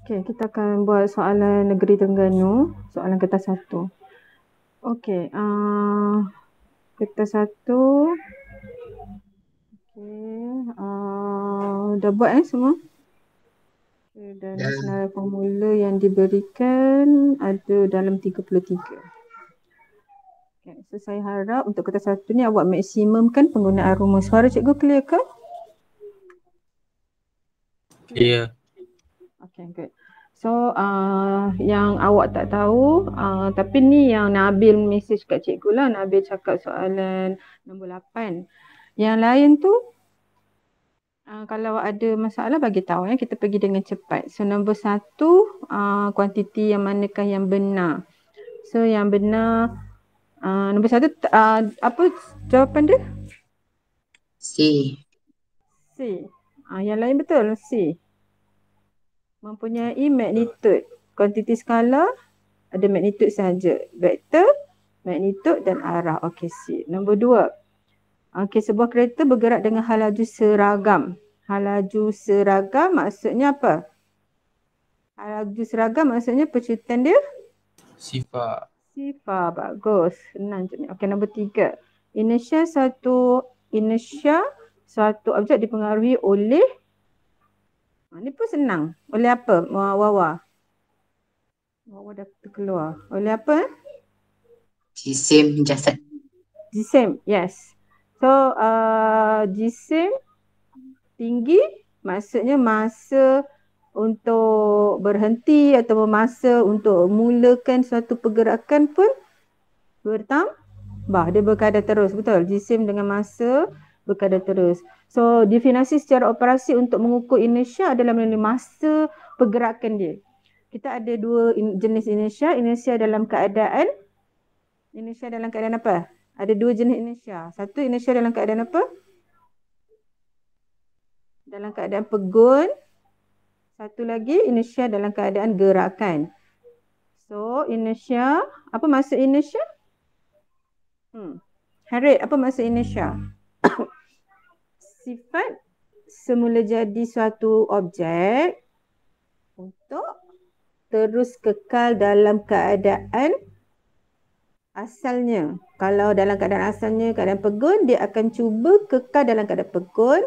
Okey, kita akan buat soalan Negeri Terengganu, soalan kertas 1. Okey, kertas 1. Okey, dah buat semua? Okay, dan senarai formula yang diberikan ada dalam 33. Okay, so saya harap untuk kertas 1 ni awak maksimumkan penggunaan rumus. Suara cikgu clear ke? Ya. Okay, good. So, yang awak tak tahu, tapi ni yang Nabil message kat cikgu lah. Nabil cakap soalan nombor 8. Yang lain tu, kalau ada masalah bagi tahu ya, kita pergi dengan cepat. So, nombor 1, kuantiti yang manakah yang benar? So, yang benar, nombor 1, apa jawapan dia? C. C. Yang lain betul, C. Mempunyai magnitude. Kuantiti skala ada magnitude sahaja. Vektor, magnitude dan arah. Okey, C. Nombor 2. Okey, sebuah kereta bergerak dengan halaju seragam. Halaju seragam maksudnya apa? Halaju seragam maksudnya percuitan dia? Sifar. Sifar. Bagus. Senang je ni. Okey, nombor 3. Inersia suatu objek dipengaruhi oleh, ni pun senang. Oleh apa? Wawa dah terkeluar. Oleh apa? Jisim jasad. Jisim, yes. So, jisim tinggi maksudnya masa untuk berhenti atau masa untuk mulakan suatu pergerakan pun bertambah. Dia berkadar terus, betul? Jisim dengan masa berkadar terus. So, definisi secara operasi untuk mengukur inersia adalah melalui masa pergerakan dia. Kita ada dua jenis inersia. Inersia dalam keadaan apa? Ada dua jenis inersia. Satu, inersia dalam keadaan apa? Dalam keadaan pegun. Satu lagi, inersia dalam keadaan gerakan. So, inersia, apa maksud inersia? Harriet, apa maksud inersia? Sifat semula jadi suatu objek untuk terus kekal dalam keadaan asalnya. Kalau dalam keadaan asalnya, keadaan pegun, dia akan cuba kekal dalam keadaan pegun.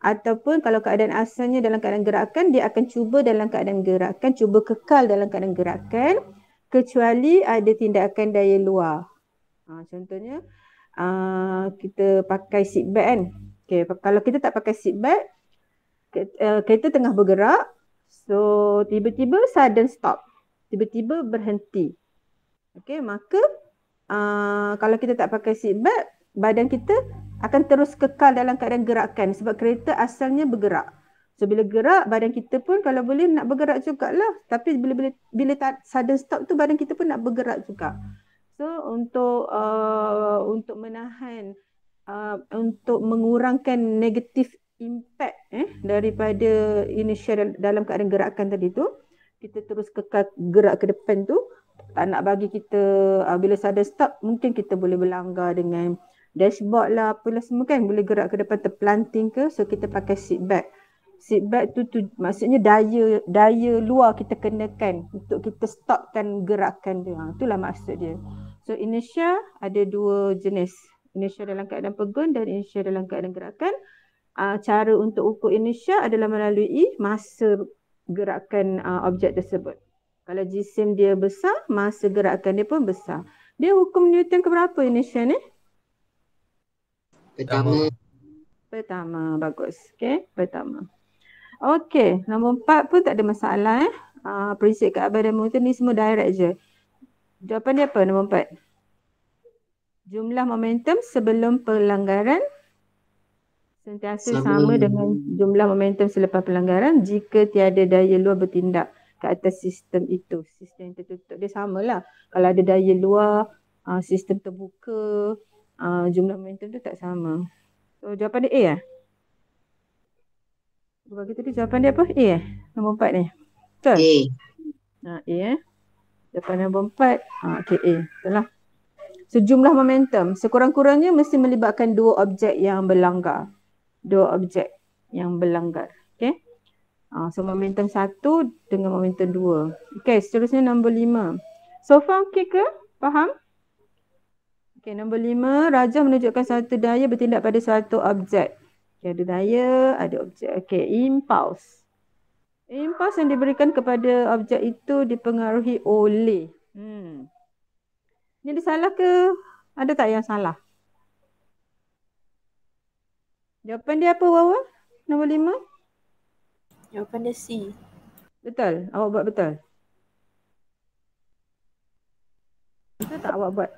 Ataupun kalau keadaan asalnya dalam keadaan gerakan, dia akan cuba dalam keadaan gerakan, cuba kekal dalam keadaan gerakan. Kecuali ada tindakan daya luar. Contohnya, kita pakai seat belt kan. Okay, kalau kita tak pakai seat belt, kereta tengah bergerak. So, tiba-tiba sudden stop. Tiba-tiba berhenti. Okay, maka kalau kita tak pakai seat belt, badan kita akan terus kekal dalam keadaan gerakan sebab kereta asalnya bergerak. So bila gerak, badan kita pun kalau boleh nak bergerak jugalah. Tapi bila sudden stop tu badan kita pun nak bergerak juga. So untuk menahan, untuk mengurangkan negatif impact daripada inertia dalam keadaan gerakan tadi tu, kita terus kekal gerak ke depan tu. Tak nak bagi kita bila sudden stop, mungkin kita boleh berlanggar dengan dashboard lah, apalah semua kan, boleh gerak ke depan terpelanting ke. So kita pakai seat belt. Seat belt tu maksudnya daya luar kita kenakan untuk kita stopkan gerakan dia. Itulah maksud dia. So inertia ada dua jenis. Inertia dalam keadaan pegun dan inertia dalam keadaan gerakan. Cara untuk ukur inertia adalah melalui masa gerakan objek tersebut. Kalau jisim dia besar, masa gerakan dia pun besar. Dia hukum Newton keberapa inertia ni? Pertama, bagus. Okay, pertama. Okay, nombor 4 pun tak ada masalah. Prinsip keabadian momentum ni semua direct je. Jawapan dia apa nombor 4? Jumlah momentum sebelum pelanggaran sentiasa sama dengan jumlah momentum selepas pelanggaran jika tiada daya luar bertindak ke atas sistem itu. Sistem yang tertutup dia samalah. Kalau ada daya luar, sistem terbuka, jumlah momentum tu tak sama. So jawapan dia A lah. Bagi tadi jawapan dia apa? A nombor 4 ni. Betul? A. Jawapan nombor 4. Okay, A. Betul lah. Sejumlah momentum sekurang-kurangnya mesti melibatkan dua objek yang berlanggar. Dua objek. yang berlanggar. Okay. So momentum 1 dengan momentum 2. Okay, seterusnya nombor 5. So far okay ke? Faham? Okay, nombor 5. Raja menunjukkan satu daya bertindak pada suatu objek. Okay, ada daya, ada objek. Okay, impulse. Impulse yang diberikan kepada objek itu dipengaruhi oleh. Ini ada salah ke? Ada tak yang salah? Jawapan dia apa, Wawa? Nombor 5? Jawapan dia C. Betul? Awak buat betul? Betul tak awak buat?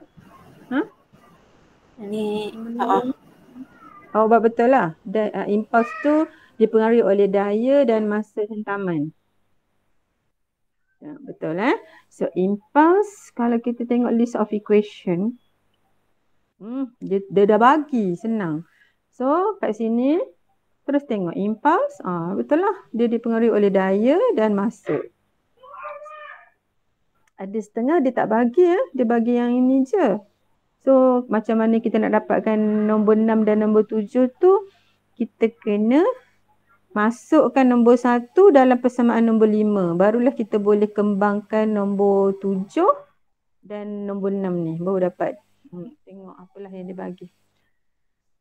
Ni Awak buat betul lah. Impuls tu dipengaruhi oleh daya dan masa hentaman. Ya, betul So impuls, kalau kita tengok list of equation, dia dah bagi, senang. So kat sini, terus tengok impuls, betul lah. Dia dipengaruhi oleh daya dan masa. Ada setengah dia tak bagi dia bagi yang ini je. So macam mana kita nak dapatkan nombor 6 dan nombor 7 tu, kita kena masukkan nombor 1 dalam persamaan nombor 5. Barulah kita boleh kembangkan nombor 7 dan nombor 6 ni. Baru dapat tengok apalah yang dia bagi.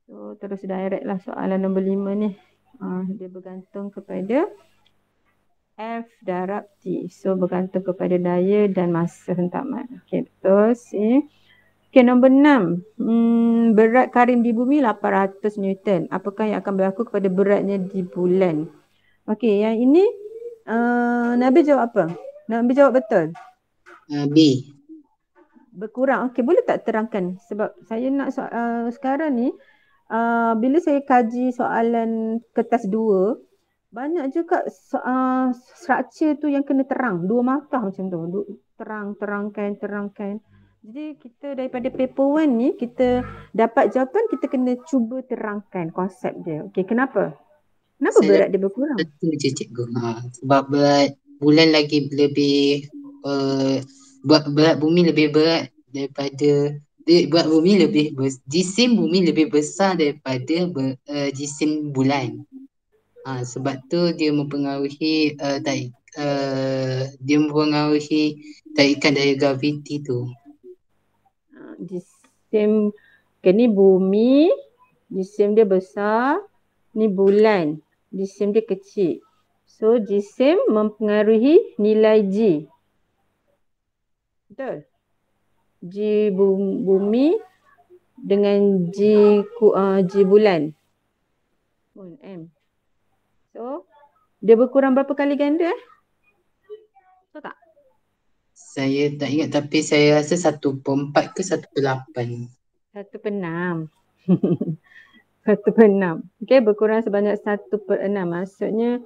So terus direct lah soalan nombor 5 ni. Dia bergantung kepada F darab T. So bergantung kepada daya dan masa hentaman. Okay, terus Okay, nombor 6. Berat karim di bumi 800 Newton. Apakah yang akan berlaku kepada beratnya di bulan? Okay, yang ini Nabil jawab apa? Nabil jawab betul? B. Berkurang. Okay, boleh tak terangkan? Sebab saya nak sekarang ni, bila saya kaji soalan kertas 2, banyak juga struktur tu yang kena terang. 2 markah macam tu. Terangkan. Jadi kita daripada paper 1 ni, kita dapat jawapan, kita kena cuba terangkan konsep dia. Okay, kenapa? Kenapa berat dia berkurang? Betul je cikgu. Sebab berat bulan lagi lebih berat bumi lebih berat daripada berat bumi lebih jisim bumi lebih besar daripada jisim bulan. Sebab tu dia mempengaruhi tarikan daya graviti tu. Jisim ni bumi, jisim dia besar, ni bulan, jisim dia kecil. So jisim mempengaruhi nilai G. Betul? G bumi dengan G bulan. M. So dia berkurang berapa kali ganda? Tahu tak? Saya tak ingat tapi saya rasa 1/4 ke 1/8. 1/6. 1/6. Okay, berkurang sebanyak 1/6. Maksudnya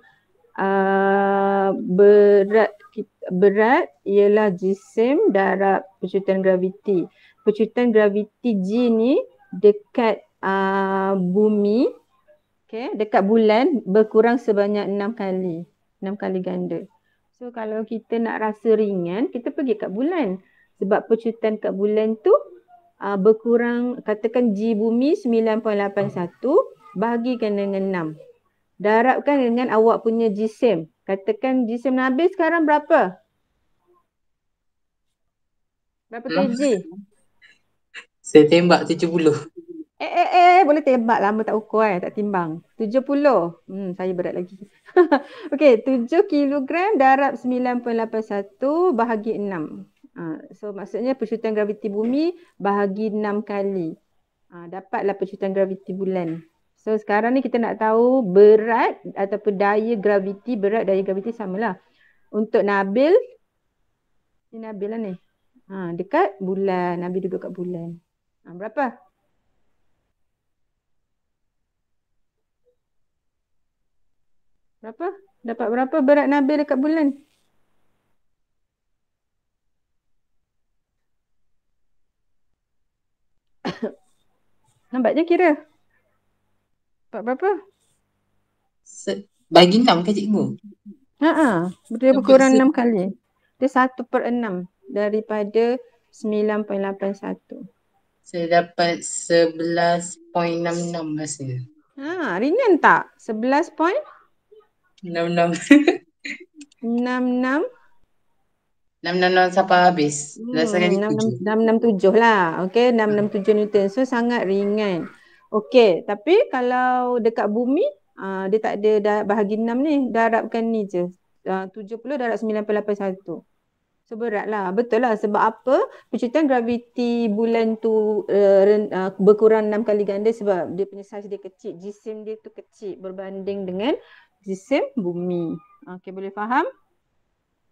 berat ialah jisim darab pecutan graviti. Pecutan graviti G ni dekat bumi, okay, dekat bulan berkurang sebanyak 6 kali. 6 kali ganda. So kalau kita nak rasa ringan, kita pergi kat bulan. Sebab pecutan kat bulan tu berkurang, katakan G bumi 9.81, bahagikan dengan 6. Darabkan dengan awak punya jisim. Katakan jisim Nabil sekarang berapa? Berapa kg? Saya tembak 70. Boleh tembak, lama tak ukur tak timbang. 70. Saya berat lagi. Okey, 7 kilogram darab 9.81 bahagi 6. So maksudnya pecutan graviti bumi bahagi 6 kali. Dapatlah pecutan graviti bulan. So sekarang ni kita nak tahu berat ataupun daya graviti, berat daya graviti samalah. Untuk Nabil, ni Nabil lah ni. Dekat bulan, Nabil duduk kat bulan. Berapa? Berapa? Dapat berapa berat Nabil dekat bulan? Nampaknya kira. Dapat berapa? Bagi 6 ke cikgu? Dia berkurang 6 kali. Dia 1/6 daripada 9.81. Saya dapat 11.66 rasanya. Ringan tak? 11.66. 66. 666 sampai habis. 11 kali 7. 667 lah. Okey, 667 Newton. So sangat ringan. Okey, tapi kalau dekat bumi, dia tak ada bahagi 6 ni. Darabkan ni je. 70 darab 9.81. So berat lah. Betul lah. Sebab apa? Percutian graviti bulan tu berkurang 6 kali ganda sebab dia punya saiz dia kecil. Jisim dia tu kecil berbanding dengan jisim bumi. Okey, boleh faham?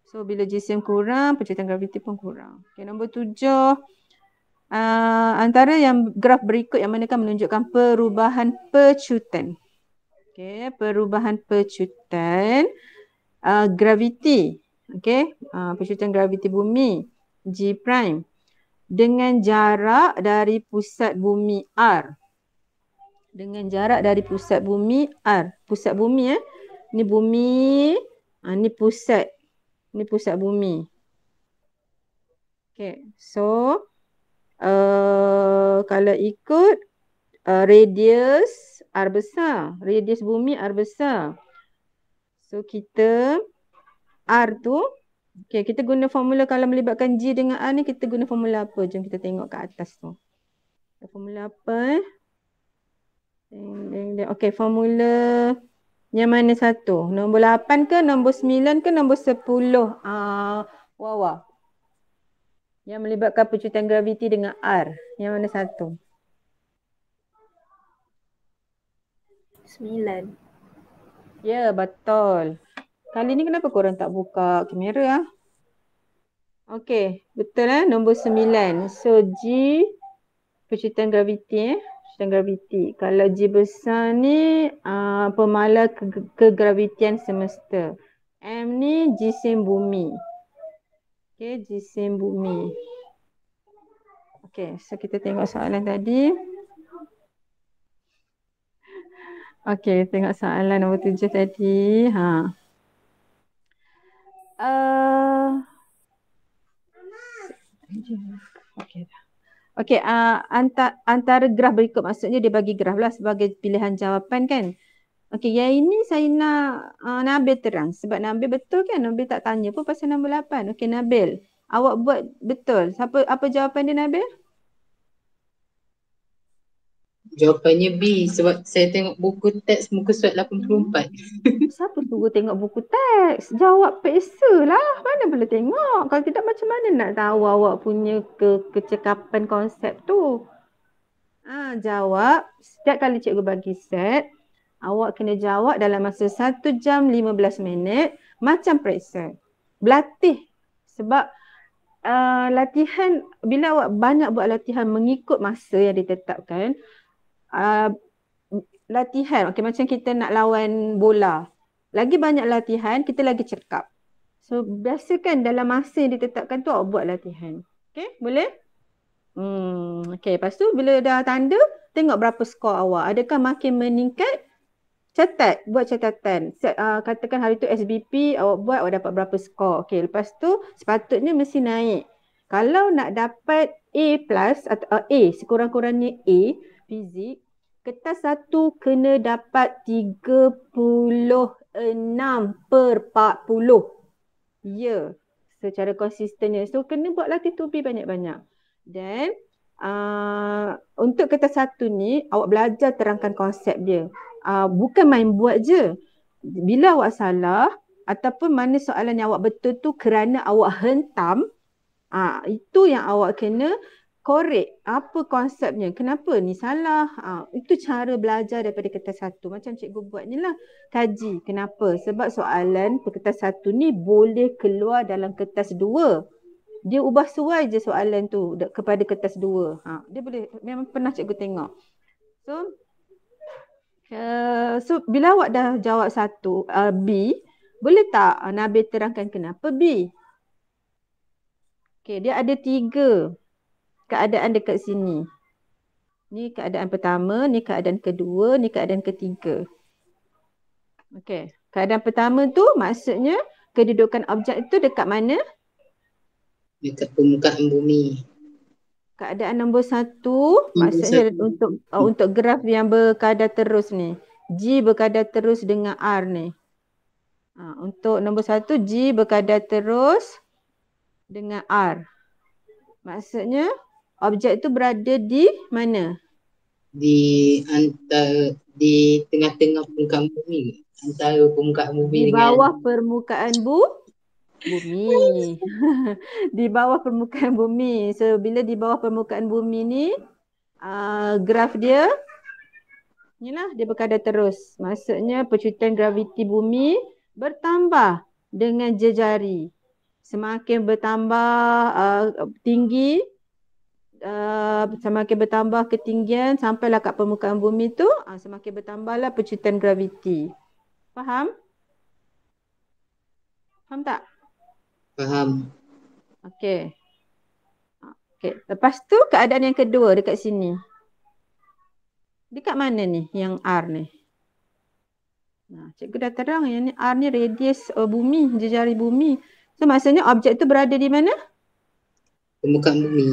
So bila jisim kurang, percutian graviti pun kurang. Okay, nombor 7. Antara yang graf berikut yang manakah menunjukkan perubahan percutan. Okay, perubahan percutan graviti. Okay, percutan graviti bumi G prime dengan jarak dari pusat bumi R. Dengan jarak dari pusat bumi R. Pusat bumi ni bumi, ni pusat. Ni pusat bumi. Okay, so kalau ikut radius R besar. Radius bumi R besar. So kita R tu, okay, kita guna formula kalau melibatkan G dengan R ni, kita guna formula apa? Jom kita tengok kat atas tu. Formula apa Okay, formula yang mana satu? Nombor 8 ke, nombor 9 ke, nombor 10? Wawa. Yang melibatkan percutian graviti dengan R. Yang mana satu? 9. Ya, betul. Kali ni kenapa korang tak buka kamera? Okey, betul nombor 9. So G percutian graviti percutian graviti. Kalau G besar ni pemala kegravitian semesta. M ni jisim bumi. Okey, jisim bumi. Okey, so kita tengok soalan tadi. Okey, tengok soalan nombor 7 tadi. Okey, antara graf berikut, maksudnya dia bagi graf lah sebagai pilihan jawapan kan. Okey, yang ini saya nak Nabil terang. Sebab Nabil betul kan? Nabil tak tanya pun pasal nombor 8. Okey, Nabil. Awak buat betul. Apa jawapan dia, Nabil? Jawapannya B sebab saya tengok buku teks muka surat 84. Siapa suruh tengok buku teks? Jawab peksa lah. Mana boleh tengok? Kalau tidak macam mana nak tahu awak punya kecekapan konsep tu? Jawab. Setiap kali cikgu bagi set, awak kena jawab dalam masa 1 jam 15 minit macam periksa. Berlatih. Sebab latihan, bila awak banyak buat latihan mengikut masa yang ditetapkan, latihan, okay, macam kita nak lawan bola. Lagi banyak latihan, kita lagi cekap. So, biasakan dalam masa yang ditetapkan tu awak buat latihan. Okay, boleh? Okay, lepas tu bila dah tanda, tengok berapa skor awak. Adakah makin meningkat? Catat, buat catatan. Katakan hari tu SBP awak buat, awak dapat berapa skor. Okay, lepas tu sepatutnya mesti naik. Kalau nak dapat A plus atau A, sekurang-kurangnya A, fizik, kertas 1 kena dapat 36/40. Ya, secara konsistennya. So, kena buat latih tubi banyak-banyak. Dan untuk kertas 1 ni, awak belajar terangkan konsep dia. Bukan main buat je. Bila awak salah ataupun mana soalan yang awak betul tu kerana awak hentam, itu yang awak kena korek. Apa konsepnya? Kenapa ni salah? Itu cara belajar daripada kertas 1. Macam cikgu buat ni lah. Kaji. Kenapa? Sebab soalan kertas 1 ni boleh keluar dalam kertas 2. Dia ubah suai je soalan tu kepada kertas 2. Dia boleh, memang pernah cikgu tengok. So bila awak dah jawab 1, B, boleh tak Nabil terangkan kenapa B? Okay, dia ada 3 keadaan dekat sini. Ni keadaan pertama, ni keadaan kedua, ni keadaan ketiga. Okay, keadaan pertama tu maksudnya kedudukan objek itu dekat mana? Dekat permukaan bumi. Keadaan nombor 1 maksudnya untuk graf yang berkadar terus ni. G berkadar terus dengan R ni. Untuk nombor 1 G berkadar terus dengan R. Maksudnya objek tu berada di mana? Di tengah-tengah permukaan bumi. Antara permukaan bumi Di dengan bawah permukaan bumi. Di bawah permukaan bumi. So bila di bawah permukaan bumi ni graf dia inilah dia berkadar terus. Maksudnya percuitan graviti bumi bertambah dengan jejari. Semakin bertambah tinggi, semakin bertambah ketinggian sampailah kat permukaan bumi tu, semakin bertambahlah percuitan graviti. Faham? Faham tak? faham. Okey. Okey, lepas tu keadaan yang kedua dekat sini. Dekat mana ni yang R ni? Cikgu dah terang yang ni R ni radius bumi, jejari bumi. So maksudnya objek tu berada di mana? Permukaan bumi.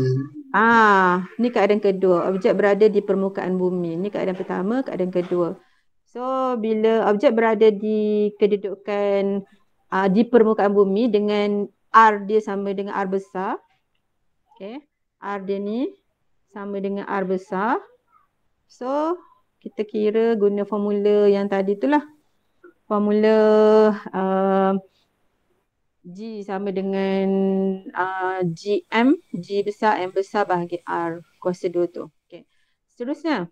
Ni keadaan kedua. Objek berada di permukaan bumi. Ni keadaan pertama, keadaan kedua. So bila objek berada di kedudukan di permukaan bumi dengan R dia sama dengan R besar. Okay. R dia ni sama dengan R besar. So kita kira guna formula yang tadi tu lah. Formula G sama dengan GM, G besar, M besar bahagi R kuasa 2 tu. Okay. Seterusnya,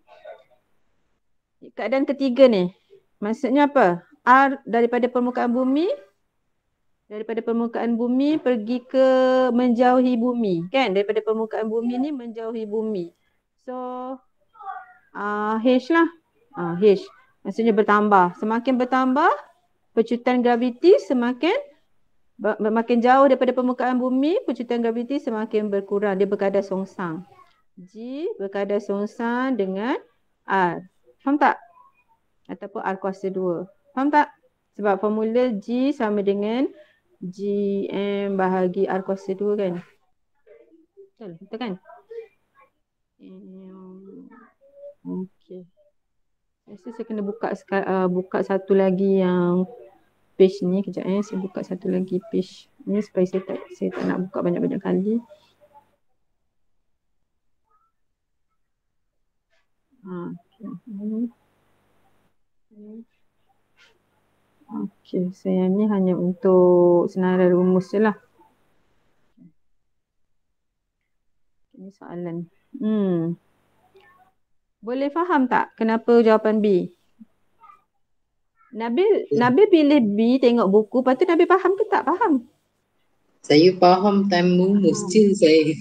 keadaan ketiga ni, maksudnya apa? R daripada permukaan bumi pergi ke menjauhi bumi. Kan? Daripada permukaan bumi ni menjauhi bumi. So, H lah. H. Maksudnya bertambah. Semakin bertambah, percuitan graviti makin jauh daripada permukaan bumi, percuitan graviti semakin berkurang. Dia berkadar songsang. G berkadar songsang dengan R. Faham tak? Ataupun R kuasa 2. Faham tak? Sebab formula G sama dengan GM bahagi R kuasa 2 kan? Betul kan? Okey. Saya kena buka satu lagi yang page ni kejap saya buka satu lagi page ni supaya saya tak nak buka banyak-banyak kali. Okey, saya ni hanya untuk senarai rumus je lah. Ini soalan. Boleh faham tak kenapa jawapan B? Nabil pilih B, tengok buku, lepas tu Nabil faham ke tak faham? Saya faham time rumus je saya.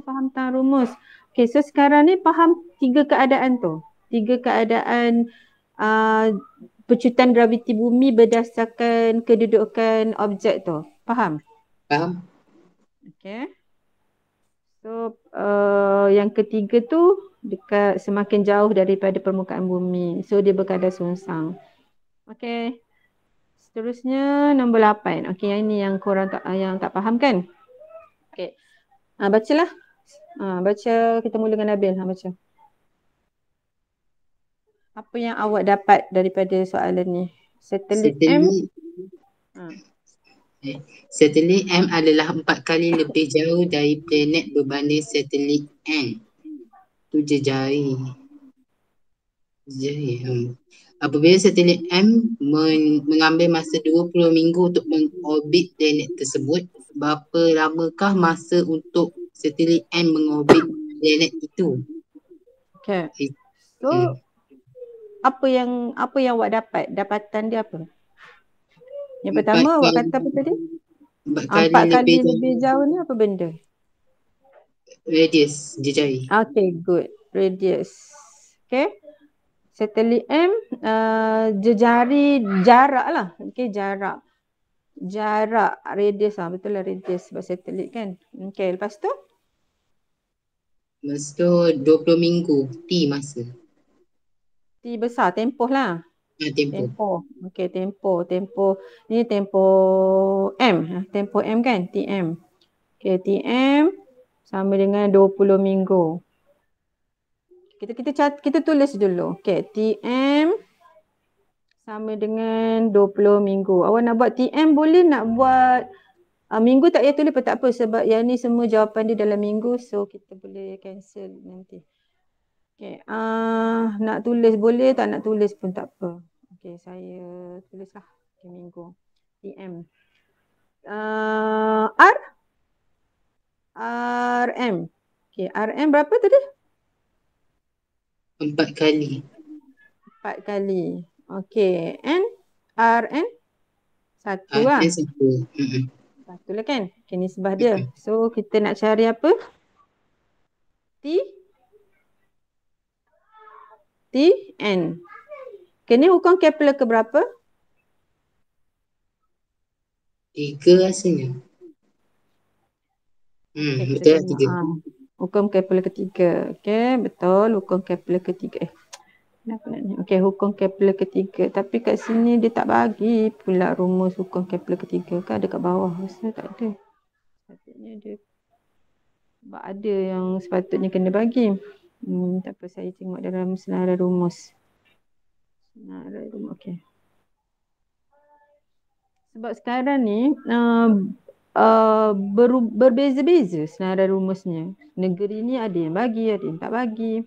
Faham time rumus. Okay, so sekarang ni faham 3 keadaan tu. 3 keadaan percuitan graviti bumi berdasarkan kedudukan objek tu. Faham? Faham? Okay. So, yang ketiga tu dekat semakin jauh daripada permukaan bumi. So, dia berkadar songsang. Okay. Seterusnya nombor 8. Okay, yang ini yang korang yang tak faham kan? Okay. Bacalah. Baca, kita mula dengan Nabil. Baca. Apa yang awak dapat daripada soalan ni? Satelit M. Satelit M adalah 4 kali lebih jauh dari planet berbanding satelit N. Tu jejari. Apabila satelit M mengambil masa 20 minggu untuk mengorbit planet tersebut, berapa lamakah masa untuk satelit N mengorbit planet itu? Okay. So, apa yang awak dapat? Dapatan dia apa? Yang pertama awak kata apa tadi? 4 kali lebih jauh ni apa benda? Radius, jejari. Okay, good. Radius. Okay. Satelit M, jejari jarak lah. Okay, jarak. Jarak, radius lah. Betul lah radius sebab satelit kan. Okay, lepas tu? Lepas tu 20 minggu, T masa. T besar, tempoh lah. Tempoh. Okay, tempoh. Ni tempoh M. Tempoh M kan? TM. Okay, TM. sama dengan 20 minggu. Kita tulis dulu. Okay, TM sama dengan 20 minggu. Awak nak buat TM boleh, nak buat minggu tak payah tulis pun tak apa sebab yang ni semua jawapan dia dalam minggu, so kita boleh cancel nanti. Okay, nak tulis boleh, tak nak tulis pun tak apa. Okay, saya tulislah. Okay, minggu. TM. RM. Okay, RM berapa tadi? 4 kali. 4 kali. Okay, N? RN? 1 lah. Dia satu. 1 lah kan? Okay, nisbah dia. So, kita nak cari apa? TN. Okay, ni hukum Kepler ke berapa? 3 rasanya. Okay, kita Betul lah tengok. 3. Hukum Kepler ketiga. Okay, betul. Hukum Kepler ketiga. Kenapa nak ni? Okay, hukum Kepler ketiga. Tapi kat sini dia tak bagi pula rumus hukum Kepler ketiga. Kan ada kat bawah. Rasa tak ada. Sepatutnya dia. Sebab ada yang sepatutnya kena bagi. Tak apa, saya tengok dalam senarai rumus. Senarai rumus, okay. Sebab sekarang ni berbeza-beza senarai rumusnya. Negeri ni ada yang bagi, ada yang tak bagi.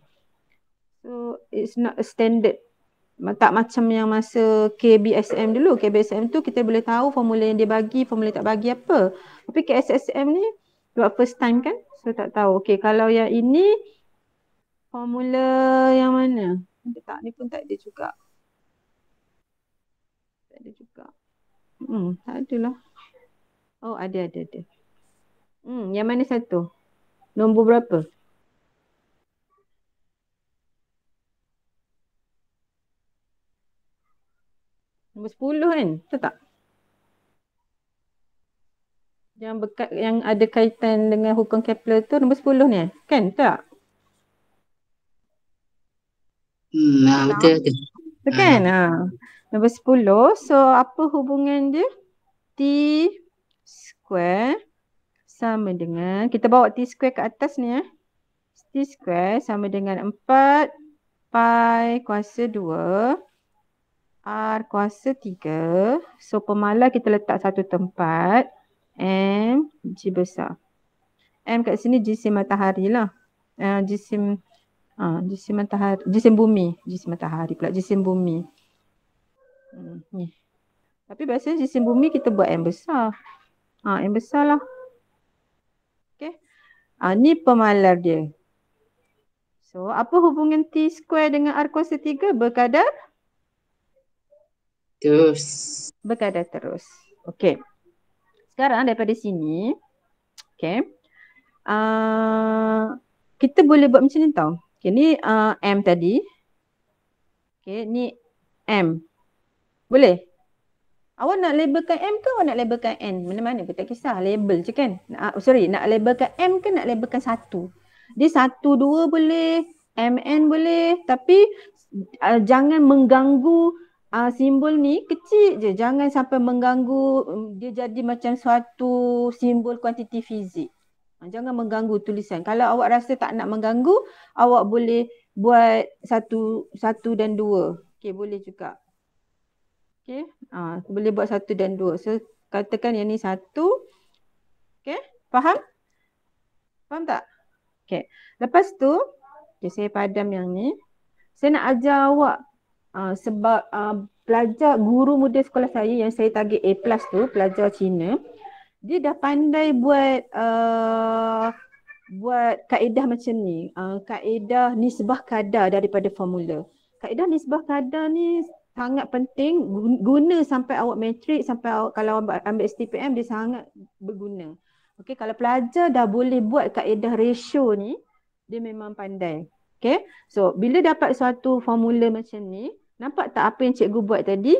So, it's not a standard. Tak macam yang masa KBSM dulu. KBSM tu kita boleh tahu formula yang dia bagi, formula tak bagi apa. Tapi KSSM ni buat first time kan? So tak tahu. Okay, kalau yang ini formula yang mana? Tak, ni pun tak ada juga. Tak ada juga. Tak ada lah. Oh, ada. Yang mana satu? Nombor berapa? Nombor 10 kan? Betul tak? Yang ada kaitan dengan hukum Kepler tu nombor 10 ni kan? Betul tak? Betul. Betul kan? Nombor 10. So, apa hubungan dia? T square sama dengan, kita bawa T square ke atas ni. T square sama dengan 4 pi kuasa 2 R kuasa 3. So, pemalar kita letak satu tempat. M, G besar. M kat sini jisim matahari lah. Jisim matahari. Jisim bumi. Jisim matahari pula. Jisim bumi. Ni. Tapi biasanya jisim bumi kita buat M besar. M besar lah. Okay. Ni pemalar dia. So, apa hubungan T square dengan R kuasa 3? Berkadar? Terus. Berkadar terus. Okay. Sekarang daripada sini, okay, kita boleh buat macam ni tau. Okay, ni M tadi. Okay, ni M. Boleh? Awak nak labelkan M ke awak nak labelkan N? Mana-mana pun tak kisah. Label je kan. Nak labelkan M ke nak labelkan 1? Dia 1, 2 boleh. MN boleh. Tapi jangan mengganggu simbol ni kecil je. Jangan sampai mengganggu dia jadi macam suatu simbol kuantiti fizik. Jangan mengganggu tulisan. Kalau awak rasa tak nak mengganggu, awak boleh buat 1 dan 2. Okay, boleh juga. Okay, boleh buat 1 dan 2. So, katakan yang ni 1. Okay, faham? Faham tak? Okay, lepas tu, okay, saya padam yang ni. Saya nak ajar awak sebab pelajar guru muda sekolah saya yang saya target A+ tu, pelajar Cina, dia dah pandai buat kaedah macam ni. Kaedah nisbah kadar daripada formula. Kaedah nisbah kadar ni sangat penting, guna sampai awak matrik, sampai awak, kalau awak ambil STPM dia sangat berguna. Okey, kalau pelajar dah boleh buat kaedah ratio ni, dia memang pandai. Okey, so bila dapat suatu formula macam ni, nampak tak apa yang cikgu buat tadi?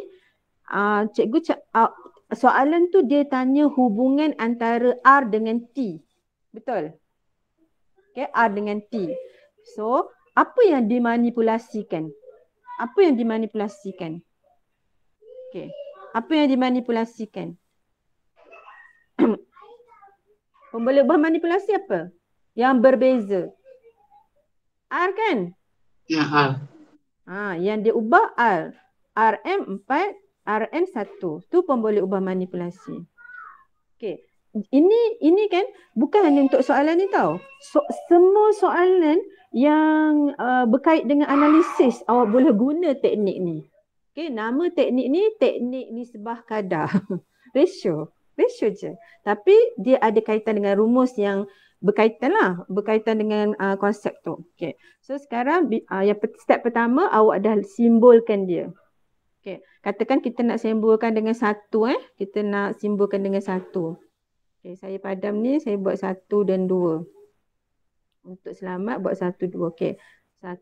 Soalan tu dia tanya hubungan antara R dengan T. Betul? Okey, R dengan T. So, apa yang dimanipulasikan? Apa yang dimanipulasikan? Okey. Apa yang dimanipulasikan? Pemboleh bermanipulasi apa? yang berbeza. R kan? Yang dia ubah R. RM 4, RM 1. Tu pun boleh ubah manipulasi. Okey. Ini kan bukan hanya untuk soalan ni tau. Semua soalan yang berkait dengan analisis, awak boleh guna teknik ni. Okey, nama teknik ni teknik nisbah kadar. Ratio je. Tapi dia ada kaitan dengan rumus yang berkaitan dengan konsep tu. Okey. So sekarang yang step pertama awak dah simbolkan dia. Okey, katakan kita nak simbolkan dengan satu Kita nak simbolkan dengan satu. Okey, saya padam ni saya buat 1 dan 2. Untuk selamat buat 1 2. Okey. 1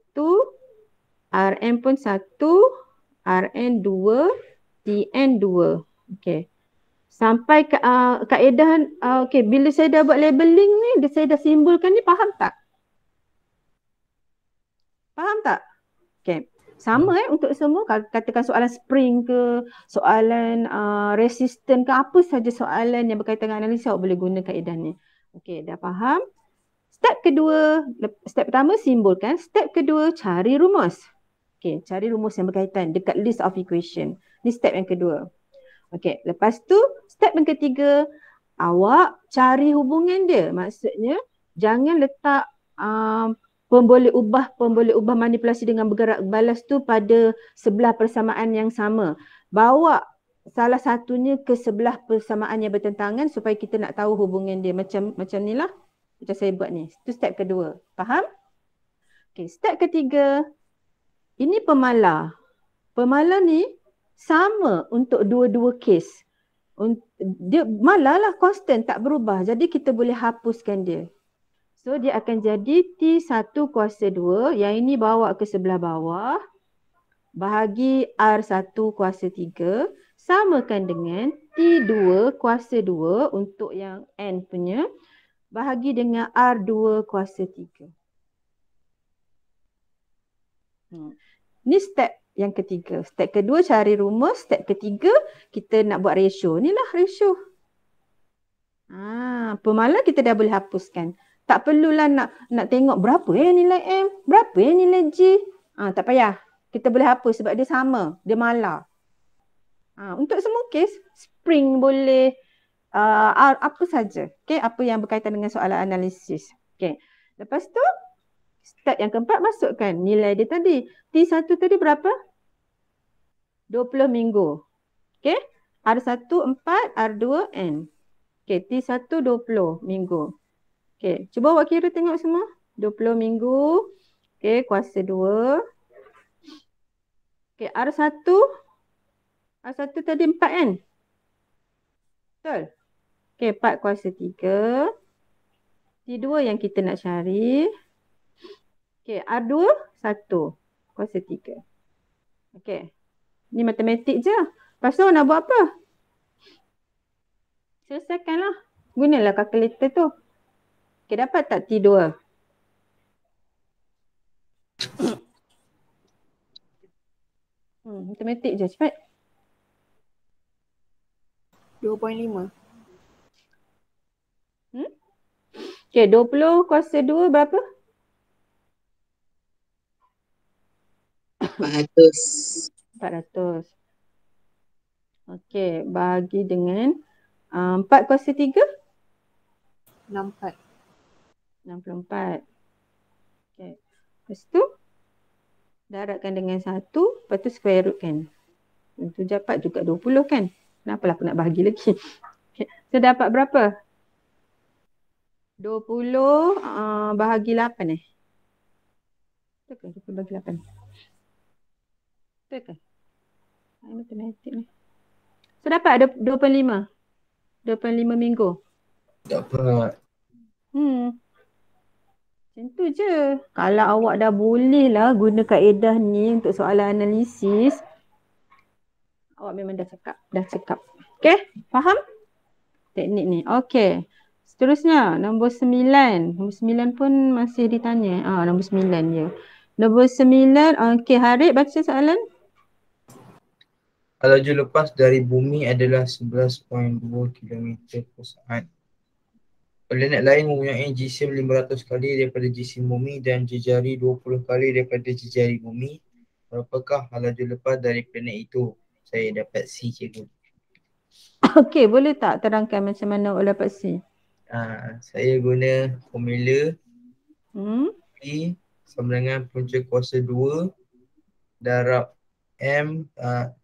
RM pun 1, RN 2, TN 2. Okey. Sampai kaedah okey, bila saya dah buat labeling ni, saya dah simbolkan ni, faham tak? Faham tak? Okey. Sama untuk semua, katakan soalan spring ke, soalan resistant ke, apa saja soalan yang berkaitan dengan analisis, awak boleh guna kaedah ni. Okey, dah faham? Step pertama simbolkan, step kedua cari rumus. Okey, cari rumus yang berkaitan dekat list of equation. Ni step yang kedua. Okey, lepas tu step yang ketiga, awak cari hubungan dia. Maksudnya jangan letak pemboleh ubah manipulasi dengan bergerak balas tu pada sebelah persamaan yang sama. Bawa salah satunya ke sebelah persamaan yang bertentangan supaya kita nak tahu hubungan dia. Macam ni lah. Macam saya buat ni. Itu step kedua. Faham? Okay, step ketiga. Ini pemalar. Pemalar ni sama untuk dua-dua kes. Dia malar lah, constant, tak berubah. Jadi kita boleh hapuskan dia. So dia akan jadi T1 kuasa 2, yang ini bawa ke sebelah bawah, bahagi R1 kuasa 3, samakan dengan T2 kuasa 2 untuk yang N punya, bahagi dengan R2 kuasa 3. Ni step yang ketiga. Step kedua cari rumus, step ketiga kita nak buat ratio. Inilah ratio. Pemalar kita dah boleh hapuskan. Tak perlulah nak tengok berapa nilai M, berapa nilai G. Tak payah. Kita boleh hapus sebab dia sama. Dia malar. Untuk semua kes, spring boleh, apa saja. Okay, apa yang berkaitan dengan soalan analisis. Okay. Lepas tu, step yang keempat masukkan nilai dia tadi. T1 tadi berapa? 20 minggu. Okay. R1 4, R2 N. Okay, T1 20 minggu. Okay, cuba awak kira tengok semua. 20 minggu. Okay, kuasa 2. Okay, R1 tadi 4 kan? Betul? Okay, 4 kuasa 3. T2 yang kita nak cari. Okay, R2 1 kuasa 3. Okay, ni matematik je. Lepas tu nak buat apa? Selesaikanlah. Gunalah kalkulator tu. Okay, dapat tak T2? Matematik je, cepat. 2.5. Okay, 20 kuasa 2 berapa? 400. 400. Okay, bahagi dengan 4 kuasa 3? 64. 64. Okay. Lepas tu, darabkan dengan 1, lepas tu square root kan. Itu dapat juga 20 kan. Kenapa lah aku nak bahagi lagi? Okay. So, dapat berapa? 20 bahagi 8 Betul ke? 20 bahagi 8. Betul ke? Matematik ni. So, dapat ada 25. 25 minggu. Dapat. Macam tu je. Kalau awak dah boleh lah guna kaedah ni untuk soalan analisis, awak memang dah cakap. Okay? Faham? Teknik ni. Okay. Seterusnya, nombor 9. Nombor 9 pun masih ditanya. Nombor 9 je. Nombor 9. Okay, Harith baca soalan. Laju lepas dari bumi adalah 11.2 km per saat. Planet lain mempunyai jisim 500 kali daripada jisim bumi dan jejari 20 kali daripada jejari bumi. Berapakah laju lepas dari planet itu? Saya dapat C, cikgu. Okey, boleh tak terangkan macam mana awak dapat C? Saya guna formula Hmm? P sama dengan punca kuasa 2 darab M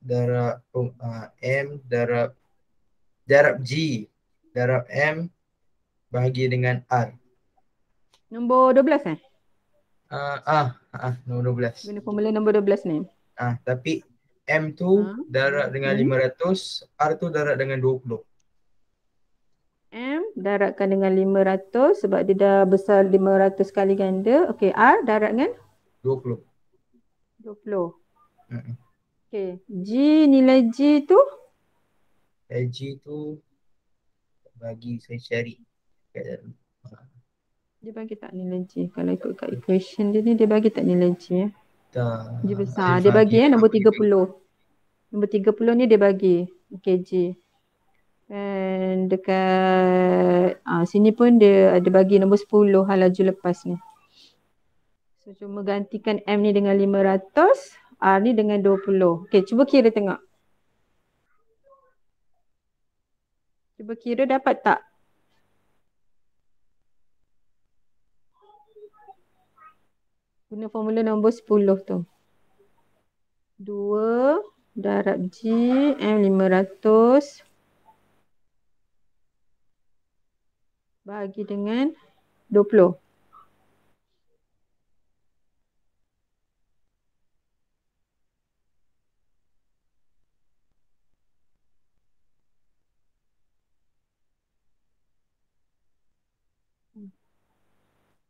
darab G darab M bahagi dengan R. Nombor 12 Nombor 12. Guna formula nombor 12 ni. Tapi M tu darab dengan 500, R tu darab dengan 20. M darabkan dengan 500 sebab dia dah besar 500 kali ganda. Okey, R darab dengan 20. 20. Okey, nilai G tu? G tu bagi saya cari. Dia bagi tak nilai G? Kalau ikut kat equation dia ni, dia bagi tak nilai G ya? G besar. Dia bagi nombor 30. Nombor 30 ni dia bagi. Okey, G. Dan dekat sini pun dia ada bagi nombor 10 laju lepas ni. So cuma gantikan M ni dengan 500, R ni dengan 20. Okey, cuba kira tengok. Cuba kira dapat tak? Guna formula nombor 10 tu. 2 darab G M 500 bagi dengan 20.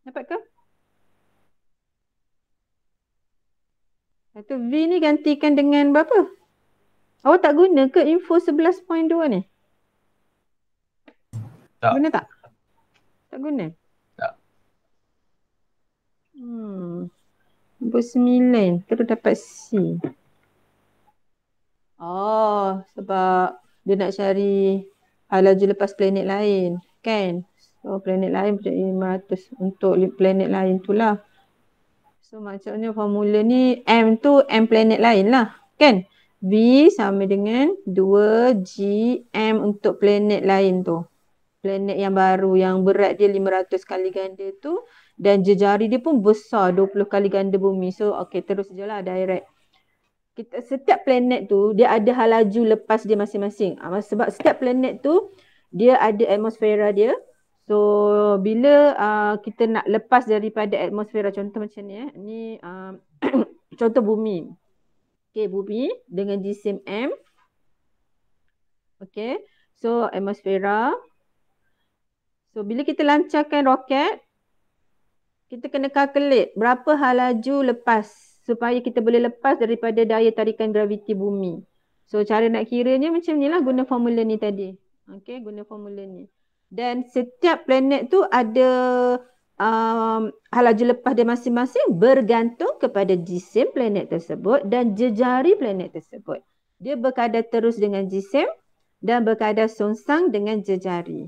Dapat ke? Lepas tu V ni gantikan dengan berapa? Awak tak guna ke info 11.2 ni? Tak. Guna tak? Tak guna? Tak. Nombor 9 terus dapat C. Oh, sebab dia nak cari laju lepas planet lain, kan? So planet lain punya 500 untuk planet lain tu lah. So maksudnya formula ni M tu M planet lain lah, kan? V sama dengan 2G M untuk planet lain tu. Planet yang baru yang berat dia 500 kali ganda tu dan jejari dia pun besar 20 kali ganda bumi. So okey, terus je lah direct. Setiap planet tu dia ada laju lepas dia masing-masing. Sebab setiap planet tu dia ada atmosfera dia. So bila kita nak lepas daripada atmosfera, contoh macam ni ni contoh bumi. Okey, bumi dengan jisim M. Okey. So atmosfera. So bila kita lancarkan roket, kita kena kalkulate berapa laju lepas supaya kita boleh lepas daripada daya tarikan graviti bumi. So cara nak kiranya macam ni lah, guna formula ni tadi. Okey, guna formula ni. Dan setiap planet tu ada laju lepas dia masing-masing bergantung kepada jisim planet tersebut dan jejari planet tersebut. Dia berkadar terus dengan jisim dan berkadar songsang dengan jejari.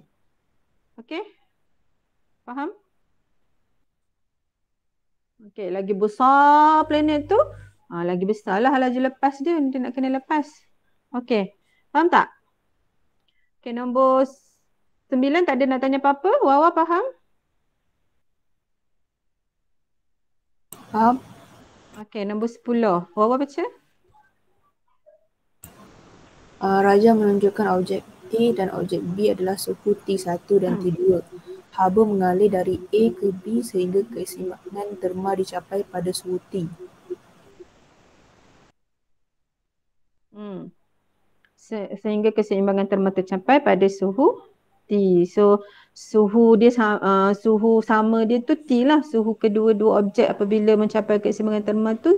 Okey? Faham? Okey, lagi besar planet tu, lagi besarlah laju lepas dia nak kena lepas. Okey, faham tak? Okey, nombor 9 tak ada nak tanya apa-apa? Wawa faham? Faham? Okey, nombor 10. Wawa baca? Raja menunjukkan objek T dan objek B adalah suhu T1 dan T2. Haba mengalir dari A ke B sehingga keseimbangan terma dicapai pada suhu T. Sehingga keseimbangan terma tercapai pada suhu T. So suhu dia suhu sama dia tu T lah. Suhu kedua-dua objek apabila mencapai keseimbangan terma tu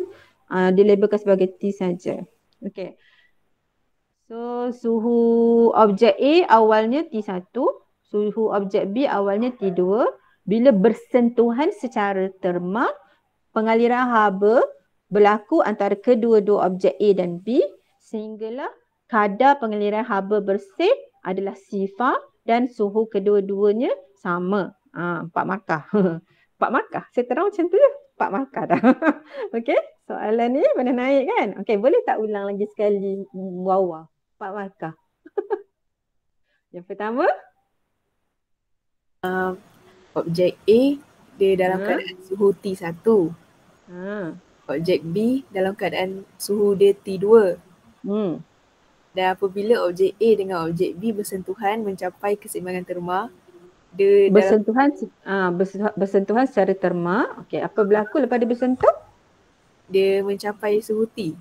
dilabelkan sebagai T saja. Okey. So suhu objek A awalnya T1, suhu objek B awalnya T2. Bila bersentuhan secara terma, pengaliran haba berlaku antara kedua-dua objek A dan B sehinggalah kadar pengaliran haba bersih adalah sifar dan suhu kedua-duanya sama. 4 markah. 4 markah. Saya terang macam tu je. 4 markah dah. Okey, soalan ni mana naik kan? Okey, boleh tak ulang lagi sekali Wawa? 4 markah. Yang pertama, Objek A dia dalam Ha? keadaan suhu T1. ha. Objek B dalam keadaan suhu dia T2. Hmm. Dan apabila objek A dengan objek B bersentuhan mencapai keseimbangan terma, dia dalam Bersentuhan secara terma. Okey, apa berlaku lepas dia bersentuh? dia mencapai suhu T.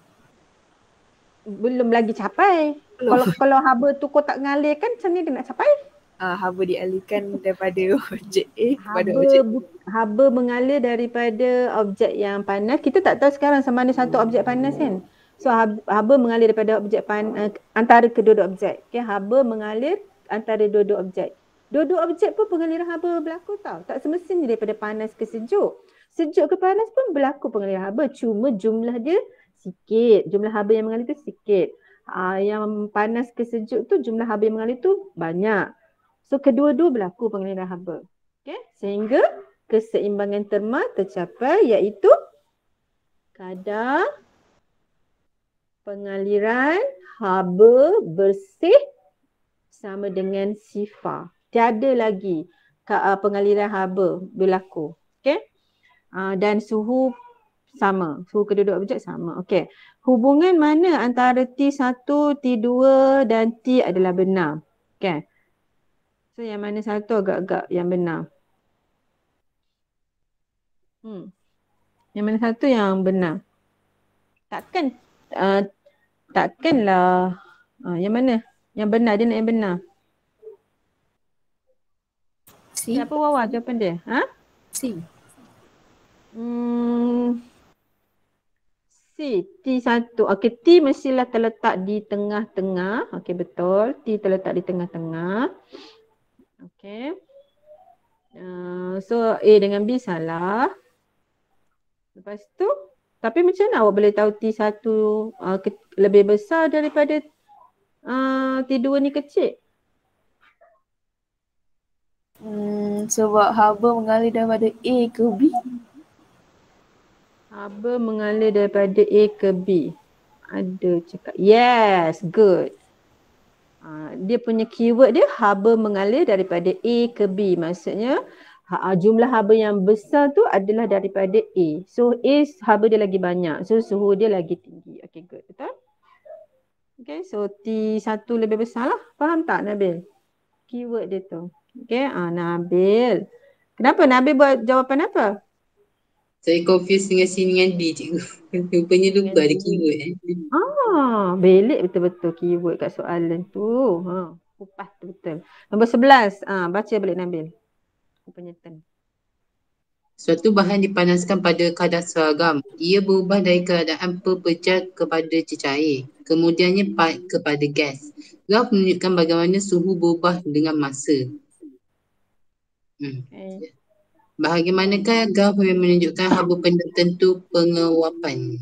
Belum lagi capai. Belum. Kalau haba tu kotak ngalir kan macam ni dia nak capai? Haba dialihkan daripada objek A kepada objek B. Haba mengalir daripada objek yang panas. Kita tak tahu sekarang sama ada satu objek panas kan. So haba mengalir daripada objek antara kedua-dua objek. Okay, haba mengalir antara dua-dua objek. Dua-dua objek pun pengaliran haba berlaku tau. Tak semestinya daripada panas ke sejuk. Sejuk ke panas pun berlaku pengaliran haba. Cuma jumlah dia sikit. Jumlah haba yang mengalir tu sikit. Yang panas ke sejuk tu jumlah haba yang mengalir tu banyak. So kedua-dua berlaku pengaliran haba. Okay? Sehingga keseimbangan terma tercapai iaitu kadar pengaliran haba bersih sama dengan sifar. Tiada lagi pengaliran haba berlaku. Okay? Dan suhu sama. Suhu kedua-dua objek sama. Okay. Hubungan mana antara T1, T2 dan T adalah benar? Okay. So yang mana satu agak-agak yang benar? Yang mana satu yang benar? Takkanlah yang mana? Yang benar, dia nak yang benar. C. Siapa Wawa jawapan dia? C. C, T1. Okey, T mestilah terletak di tengah-tengah. Okey, betul. T terletak di tengah-tengah. Okey. So A dengan B salah. Lepas tu, tapi macam mana awak boleh tahu T1 lebih besar daripada T2 ni kecil? Sebab haba mengalir daripada A ke B. Haba mengalir daripada A ke B. Ada cakap. Yes, good. Dia punya keyword dia haba mengalir daripada A ke B. Maksudnya jumlah haba yang besar tu adalah daripada A. So A haba dia lagi banyak. So suhu dia lagi tinggi. Okay, good. Betul? Okay, so T1 lebih besar lah. Faham tak Nabil? Keyword dia tu. Okay, Nabil. Kenapa Nabil buat jawapan apa? Saya confuse dengan C dengan D, cikgu. Rupanya lupa ada keyword. Belik betul-betul keyword kat soalan tu. Kupas tu betul. Nombor 11. Baca balik Nabil. Penyetan. Suatu bahan dipanaskan pada kadar seragam. Ia berubah dari keadaan pepecah kepada cecair. Kemudiannya kepada gas. Graf menunjukkan bagaimana suhu berubah dengan masa. Okay. Bagaimanakah graf yang menunjukkan haba pendam tentu penguapan?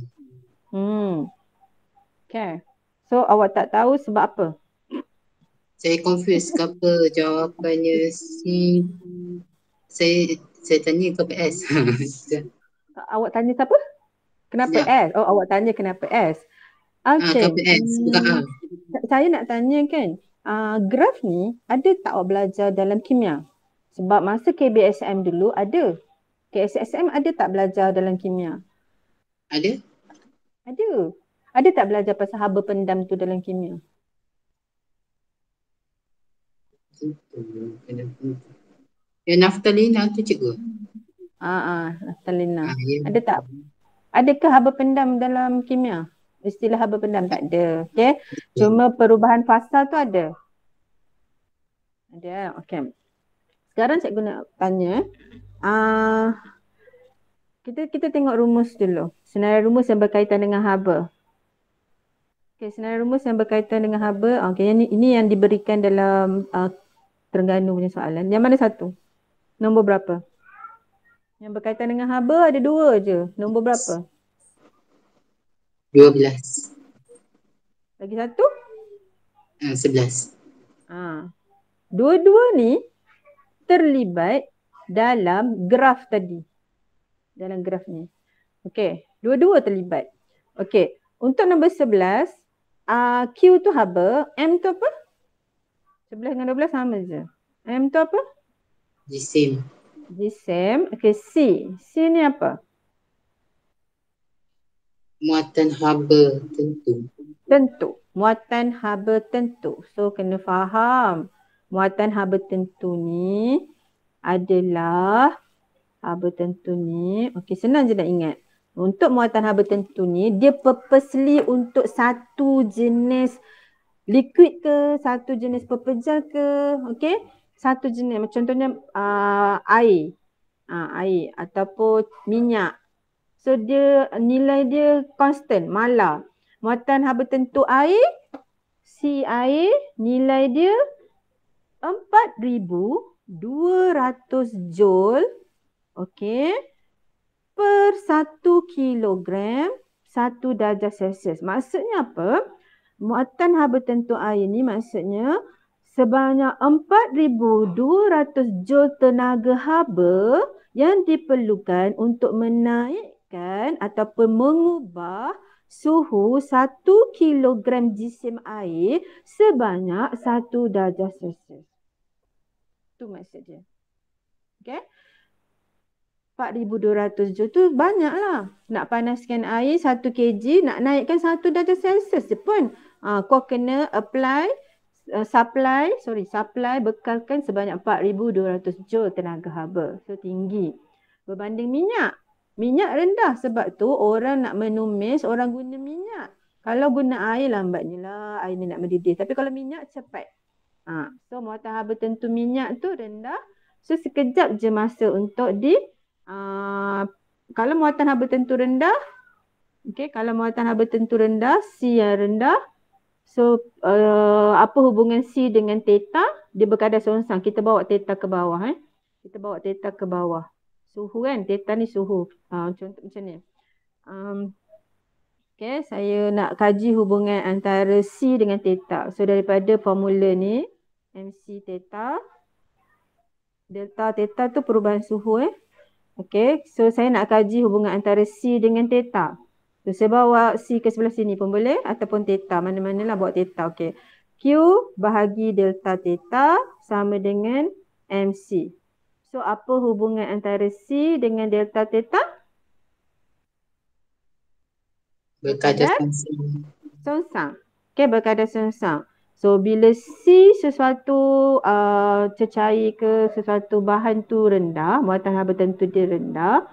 Okay. So awak tak tahu sebab apa? Saya confuse kenapa jawapannya C. Saya tanya kenapa S. Awak tanya siapa? Kenapa S? Oh, awak tanya kenapa S. Okay. Kenapa S? Bukan A. Saya nak tanya kan, graf ni ada tak awak belajar dalam kimia? Sebab masa KBSM dulu ada. KSSM ada tak belajar dalam kimia? Ada? Ada. Ada tak belajar pasal haba pendam tu dalam kimia? Yang naftalina tu cikgu? Naftalina. Ya. Ada tak? Adakah haba pendam dalam kimia? Istilah haba pendam tak ada. Okay. Cuma perubahan fasa tu ada. Ada. Okay. Sekarang cikgu nak tanya. Kita tengok rumus dulu. Senarai rumus yang berkaitan dengan haba. Okay, senarai rumus yang berkaitan dengan haba. Okay, ini yang diberikan dalam Terengganu punya soalan. Yang mana satu? Nombor berapa? Yang berkaitan dengan haba ada 2 je. Nombor berapa? 12. Lagi satu? 11. Dua-dua ni terlibat dalam graf tadi. Dalam graf ni. Okey, dua-dua terlibat. Okey, untuk nombor 11, Q tu haba, M tu apa? 11 dengan 12 sama je. M tu apa? Jisim. Jisim. Okey, C. C ni apa? Muatan haba tentu. Tentu. Muatan haba tentu. So, kena faham. Muatan haba tentu ni adalah haba tentu ni. Okey, senang je nak ingat. Untuk muatan haba tentu ni, dia purposely untuk satu jenis liquid ke, satu jenis pepejal ke, okey? Satu jenis, contohnya air. Air ataupun minyak. So dia nilai dia constant, malar. Muatan haba tentu air, C air, nilai dia 4,200 joule, okey, per 1 kilogram 1 darjah Celsius. Maksudnya apa? Muatan haba tentu air ni maksudnya sebanyak 4,200 joule tenaga haba yang diperlukan untuk menaikkan ataupun mengubah suhu 1 kilogram jisim air sebanyak 1 darjah Celsius. Itu maksud dia. Okay? 4,200 joule tu banyak lah. Nak panaskan air 1 kg, nak naikkan 1 darjah Celsius je pun. Kau kena supply bekalkan sebanyak 4,200 joule tenaga haba. So tinggi. Berbanding minyak. Minyak rendah sebab tu orang nak menumis, orang guna minyak. Kalau guna air lambatnya lah, air ni nak mendidih. Tapi kalau minyak cepat. So muatan haba tentu minyak tu rendah. So sekejap je masa untuk kalau muatan haba tentu rendah, okay, kalau muatan haba tentu rendah, C yang rendah. So apa hubungan C dengan theta? Dia berkadar seongsang. Kita bawa theta ke bawah. Kita bawa theta ke bawah. Suhu kan? Theta ni suhu. Contoh macam ni. Okay, saya nak kaji hubungan antara C dengan theta. So daripada formula ni, MC theta. Delta theta tu perubahan suhu. Okay, so saya nak kaji hubungan antara C dengan theta. So saya bawa C ke sebelah sini pun boleh ataupun theta. Mana-manalah bawa theta. Okay. Q bahagi delta theta sama dengan MC. So apa hubungan antara C dengan delta theta? Berkadar seongsang. Okay, berkadar seongsang. So bila C sesuatu cecair ke sesuatu bahan tu rendah, muatan haba tentu dia rendah,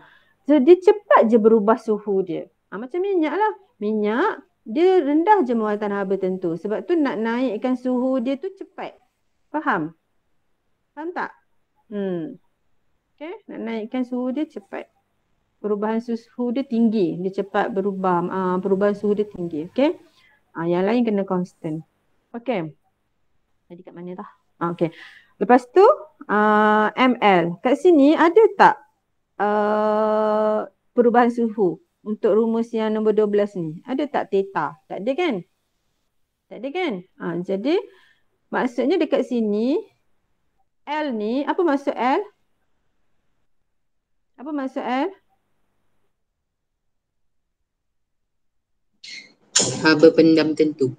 so dia cepat je berubah suhu dia. Macam minyak lah. Minyak dia rendah je muatan haba tentu. Sebab tu nak naikkan suhu dia tu cepat. Faham? Faham tak? Okay, nak naikkan suhu dia cepat. Perubahan suhu dia tinggi. Dia cepat berubah. Perubahan suhu dia tinggi. Okay. Yang lain kena constant. Okay. Tadi kat mana dah? Okay. Lepas tu ML. Kat sini ada tak perubahan suhu untuk rumus yang nombor 12 ni? Ada tak theta? Tak ada kan? Tak ada kan? Jadi maksudnya dekat sini L ni, apa maksud L? Apa maksud L? haba pendam tentu.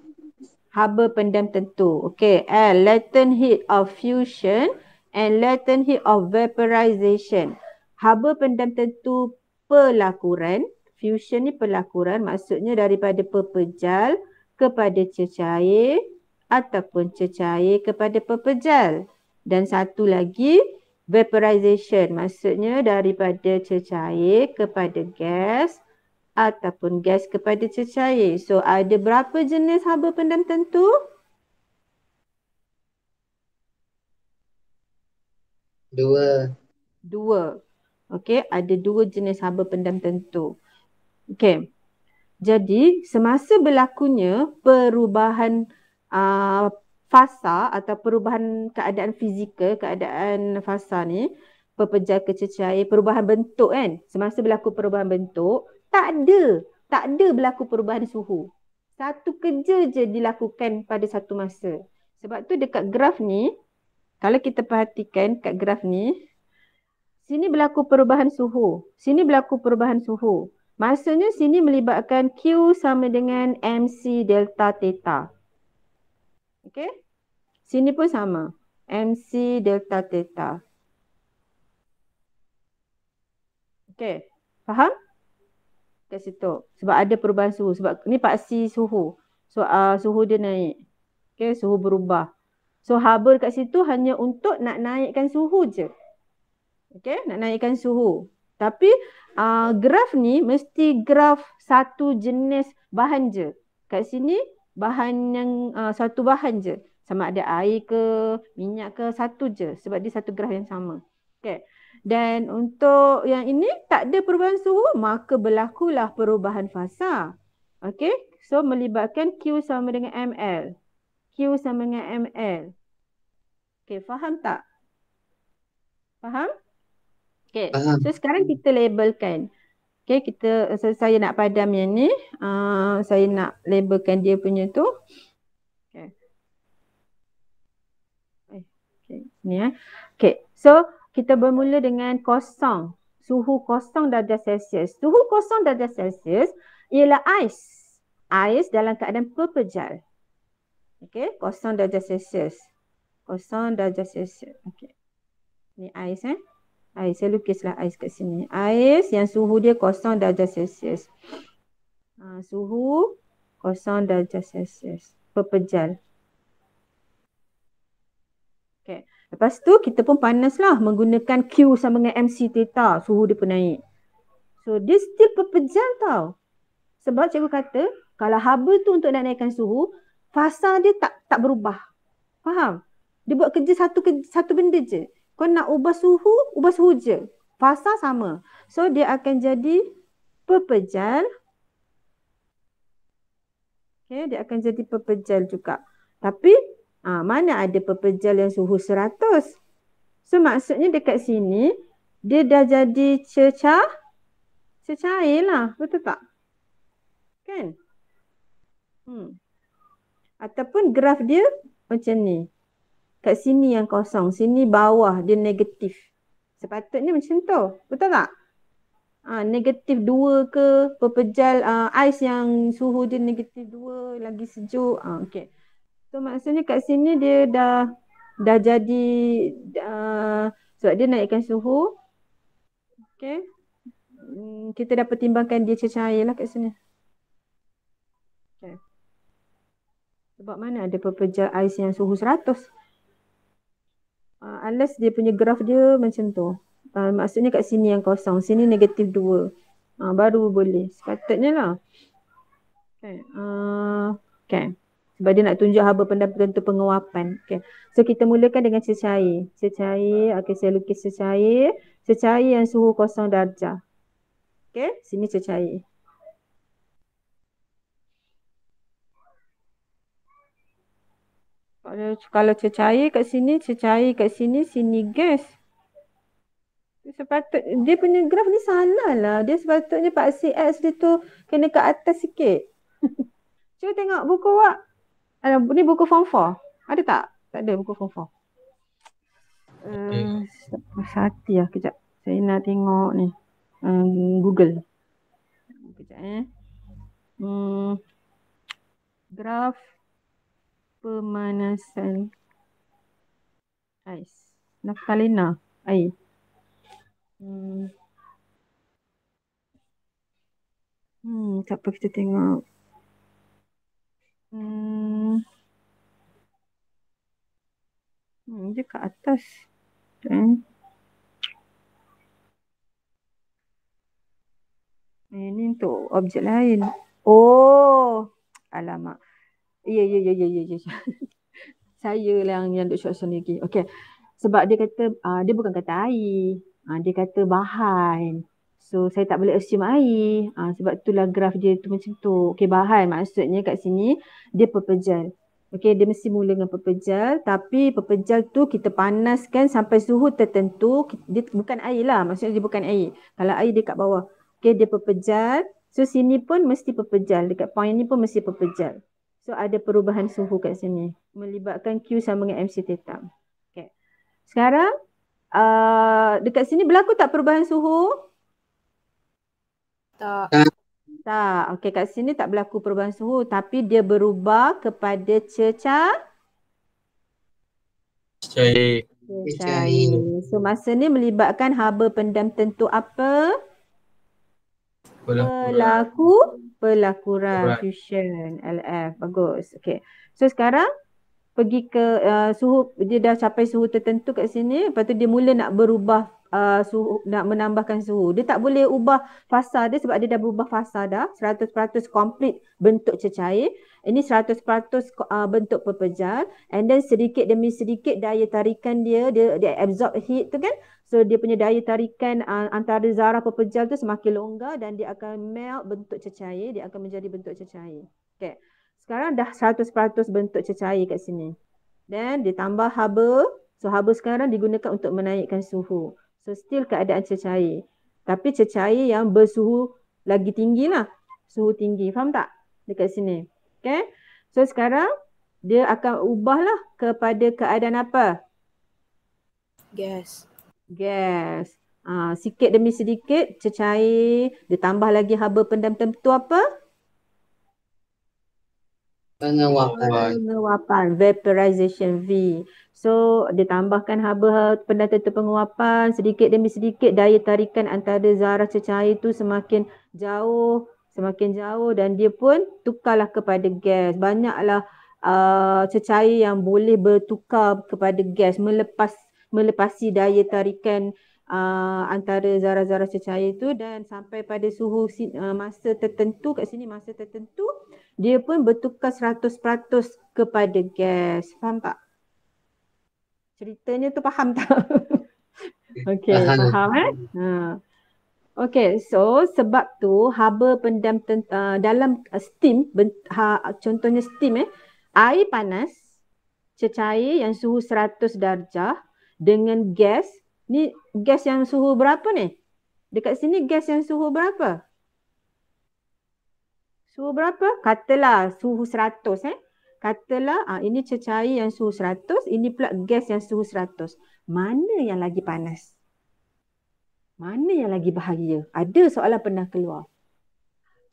Haba pendam tentu. Okay. L, latent heat of fusion and latent heat of vaporization. Haba pendam tentu pelakuran. Fusion ni pelakuran, maksudnya daripada pepejal kepada cecair ataupun cecair kepada pepejal. Dan satu lagi vaporization, maksudnya daripada cecair kepada gas ataupun gas kepada cecair. So ada berapa jenis haba pendam tentu? Dua. Okey, ada 2 jenis haba pendam tentu. Okey. Jadi semasa berlakunya perubahan fasa atau perubahan keadaan fizikal, keadaan fasa ni, pepejal ke cecair, perubahan bentuk kan. Semasa berlaku perubahan bentuk, tak ada berlaku perubahan suhu. Satu kerja je dilakukan pada satu masa. Sebab tu dekat graf ni, kalau kita perhatikan kat graf ni, sini berlaku perubahan suhu. Sini berlaku perubahan suhu. Maksudnya sini melibatkan Q sama dengan MC delta theta. Okey? Sini pun sama. MC delta theta. Okey. Faham? Kat situ. Sebab ada perubahan suhu. Sebab ni paksi suhu. So suhu dia naik. Okey, suhu berubah. So haba kat situ hanya untuk nak naikkan suhu je. Okey, nak naikkan suhu. Tapi graf ni mesti graf satu jenis bahan je. Kat sini bahan yang satu bahan je. Sama ada air ke, minyak ke, satu je. Sebab dia satu graf yang sama. Okey. Dan untuk yang ini tak ada perubahan suhu, maka berlakulah perubahan fasa. Okey. So melibatkan Q sama dengan ml. Q sama dengan ml. Okey, faham tak? Faham? Okay, Faham. so sekarang kita labelkan. Okay, saya nak padam yang ni. Saya nak labelkan dia punya tu. Okay. Okay, ni Okay, so kita bermula dengan kosong. Suhu kosong darjah Celsius. Suhu kosong darjah Celsius ialah ais. Ais dalam keadaan pepejal. Okay, kosong darjah Celsius. Kosong darjah Celsius. Okay. Ni ais Ais, saya lukislah ais kat sini. Ais yang suhu dia 0 darjah Celsius. Suhu 0 darjah Celsius. Pepejal. Okay. Lepas tu kita pun panaslah menggunakan Q sama dengan MC theta. Suhu dia pun naik. So dia still pepejal tau. Sebab cikgu kata kalau haba tu untuk nak naikkan suhu, fasa dia tak berubah. Faham? Dia buat kerja satu benda je. Kau nak ubah suhu je. Fasa sama. So dia akan jadi pepejal. Okay, dia akan jadi pepejal juga. Tapi mana ada pepejal yang suhu 100? So maksudnya dekat sini dia dah jadi cecair lah. Betul tak? Kan? Ataupun graf dia macam ni. Kat sini yang kosong. Sini bawah dia negatif. Sepatutnya macam tu. Betul tak? Negatif 2 ke pepejal ais yang suhu dia negatif 2 lagi sejuk. Okay. So maksudnya kat sini dia dah jadi sebab dia naikkan suhu. Okay. Kita dah pertimbangkan dia cecair lah kat sini. Okay. Sebab mana ada pepejal ais yang suhu 100? Unless dia punya graf dia macam tu. Maksudnya kat sini yang kosong. Sini negatif 2. Baru boleh. Sepatutnya lah. Okay. Okay. Sebab dia nak tunjuk haba pendapatan tu penguapan. Okay. So kita mulakan dengan cecair. Cecair. Okay, saya lukis cecair. Cecair yang suhu 0 darjah. Okay. Sini cecair. Kalau cecair kat sini, sini gas. Dia punya graf ni salah lah. Dia sepatutnya paksi X dia tu kena ke atas sikit. Cuba tengok buku awak. Ni buku form 4. Ada tak? Tak ada buku form 4. Hati lah kejap. Saya nak tengok ni. Google. Kejap graf pemanasan ais. Naftalina air. Tak apa kita tengok. Dia kat atas. Ini untuk objek lain. Oh, alamak. Ya. Saya lah yang duk short lagi. Okey. Sebab dia kata dia bukan kata air. Dia kata bahan. So saya tak boleh assume air. Sebab itulah graf dia tu macam tu. Okey, bahan maksudnya kat sini dia pepejal. Okey, dia mesti mula dengan pepejal, tapi pepejal tu kita panaskan sampai suhu tertentu. Dia bukan air lah, maksudnya dia bukan air. Kalau air dia kat bawah. Okey, dia pepejal. So sini pun mesti pepejal. Dekat point ni pun mesti pepejal. So ada perubahan suhu kat sini. Melibatkan Q sama dengan MC theta. Okay. Sekarang dekat sini berlaku tak perubahan suhu? Tak. Tak. Okey, kat sini tak berlaku perubahan suhu tapi dia berubah kepada Cair. cecair. So masa ni melibatkan haba pendam tentu apa? Pelakuran fusion LF. Bagus. Okey. So sekarang pergi ke suhu, dia dah capai suhu tertentu kat sini, lepas tu dia mula nak berubah suhu, nak menambahkan suhu. Dia tak boleh ubah fasa dia sebab dia dah berubah fasa dah, 100% complete bentuk cecair. Ini 100% bentuk pepejal, and then sedikit demi sedikit daya tarikan dia absorb heat tu kan. So dia punya daya tarikan antara zarah pepejal tu semakin longgar dan dia akan melt bentuk cecair, dia akan menjadi bentuk cecair. Okay. Sekarang dah 100% bentuk cecair kat sini. Dan ditambah haba. So haba sekarang digunakan untuk menaikkan suhu. So still keadaan cecair. Tapi cecair yang bersuhu lagi tinggi lah. Suhu tinggi. Faham tak? Dekat sini. Okay. So sekarang dia akan ubahlah kepada keadaan apa? Gas. Gas. Sikit demi sedikit cecair. Ditambah lagi haba pendam tentu apa? Penguapan, vaporization V. So ditambahkan haba pendam tentu penguapan, sedikit demi sedikit daya tarikan antara zarah cecair itu semakin jauh dan dia pun tukarlah kepada gas. Banyaklah cecair yang boleh bertukar kepada gas, melepasi daya tarikan antara zarah-zarah cecair itu, dan sampai pada suhu masa tertentu, kat sini masa tertentu dia pun bertukar 100% kepada gas. Faham tak? Ceritanya tu faham tak? Okey, faham Okey, so sebab tu haba pendam dalam steam, contohnya steam air panas, cecair yang suhu 100 darjah dengan gas. Ni gas yang suhu berapa ni? Dekat sini gas yang suhu berapa? Suhu berapa? Katalah suhu 100 Katalah ini cecair yang suhu 100, ini pula gas yang suhu 100. Mana yang lagi panas? Mana yang lagi bahaya? Ada soalan pernah keluar.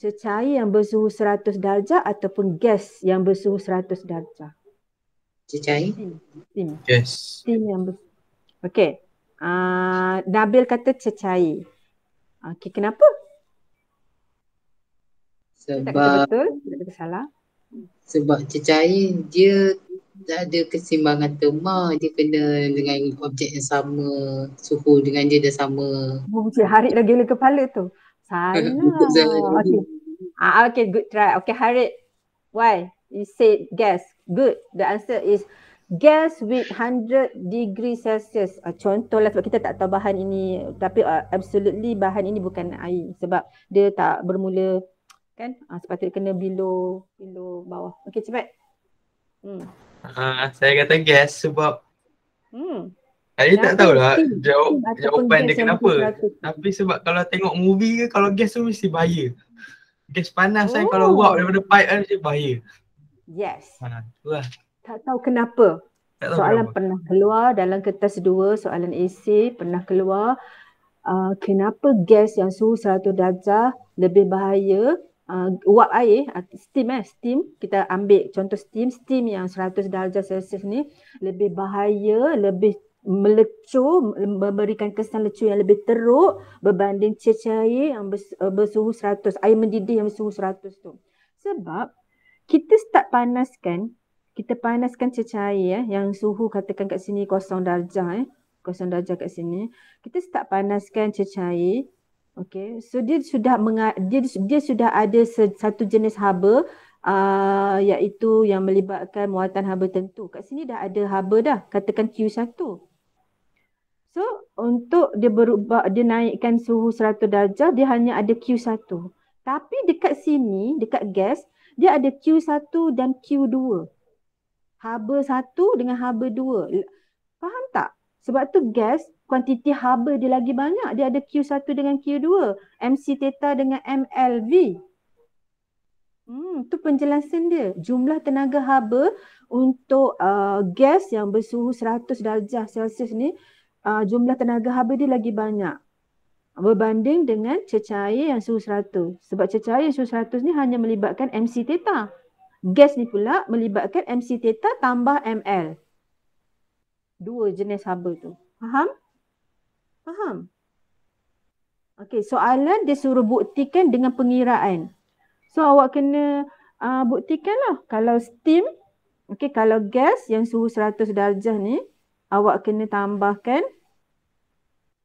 Cecair yang bersuhu 100 darjah ataupun gas yang bersuhu 100 darjah? Cecair? Steam. Gas. Steam yang Okey. Nabil kata cecair. Okey, kenapa? Tak kata betul, tak kata salah. Sebab cecair dia tak ada keseimbangan terma, dia kena dengan objek yang sama, suhu dengan dia dah sama. Cik Harid dah gila kepala tu. Salah. Okey. Okay, good try. Okay, Harid. Why? You said gas. Good. The answer is gas with 100 degree Celsius. Contohlah sebab kita tak tahu bahan ini, tapi absolutely bahan ini bukan air sebab dia tak bermula kan, sepatutnya kena below bawah. Okey, cepat. Saya kata gas sebab saya tak tahulah jawapan dia kenapa. Tapi sebab kalau tengok movie ke, kalau gas tu mesti bahaya. Gas panas kan, kalau uap daripada pipe kan mesti bahaya. Yes. Itulah. Tak tahu kenapa. Soalan kenapa. pernah keluar dalam kertas 2, soalan esei pernah keluar. Kenapa gas yang suhu 100 darjah lebih bahaya? Uap air, steam kita ambil contoh steam yang 100 darjah Celsius ni lebih bahaya, lebih melecur, memberikan kesan lecur yang lebih teruk berbanding cecair yang bersuhu 100, air mendidih yang bersuhu 100 tu. Sebab kita start kita panaskan cecair yang suhu katakan kat sini 0 darjah 0 darjah kat sini. Kita start panaskan cecair. Okay, so dia sudah ada satu jenis haba iaitu yang melibatkan muatan haba tentu. Kat sini dah ada haba dah, katakan Q1. So untuk dia berubah, dia naikkan suhu 100 darjah, dia hanya ada Q1. Tapi dekat sini, dekat gas, dia ada Q1 dan Q2. Haba 1 dengan haba 2. Faham tak? Sebab tu gas, kuantiti haba dia lagi banyak. Dia ada Q1 dengan Q2. MC theta dengan MLV. Tu penjelasan dia. Jumlah tenaga haba untuk gas yang bersuhu 100 darjah Celsius ni, jumlah tenaga haba dia lagi banyak berbanding dengan cecair yang suhu 100. Sebab cecair suhu 100 ni hanya melibatkan MC theta. Gas ni pula melibatkan MC theta tambah ML. Dua jenis haba tu. Faham? Faham? Okey, soalan dia suruh buktikan dengan pengiraan. So awak kena buktikan lah. Kalau steam, kalau gas yang suhu 100 darjah ni, awak kena tambahkan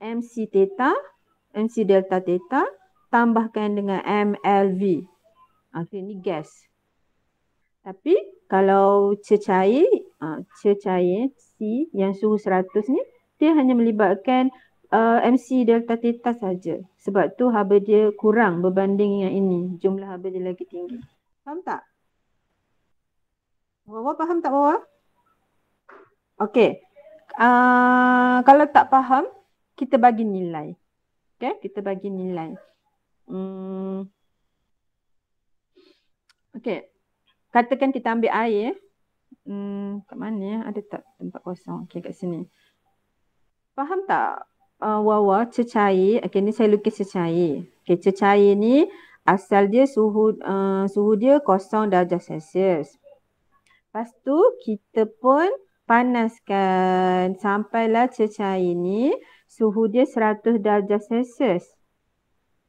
MC theta, MC delta theta, tambahkan dengan MLV. Ni gas. Tapi kalau cecair C yang suhu 100 ni, dia hanya melibatkan MC delta theta saja. Sebab tu haba dia kurang berbanding yang ini. Jumlah haba dia lagi tinggi. Faham tak? Wawa faham tak Wawa? Okey. Kalau tak faham, kita bagi nilai. Okay, kita bagi nilai. Okey. Katakan kita ambil air. Kat mana ya? Ada tak tempat kosong? Okey, kat sini. Faham tak Wawa, cecair? Okey, ni saya lukis cecair. Okey, cecair ni asal dia suhu dia 0 darjah Celsius. Lepas tu kita pun panaskan sampailah cecair ni suhu dia 100 darjah Celsius.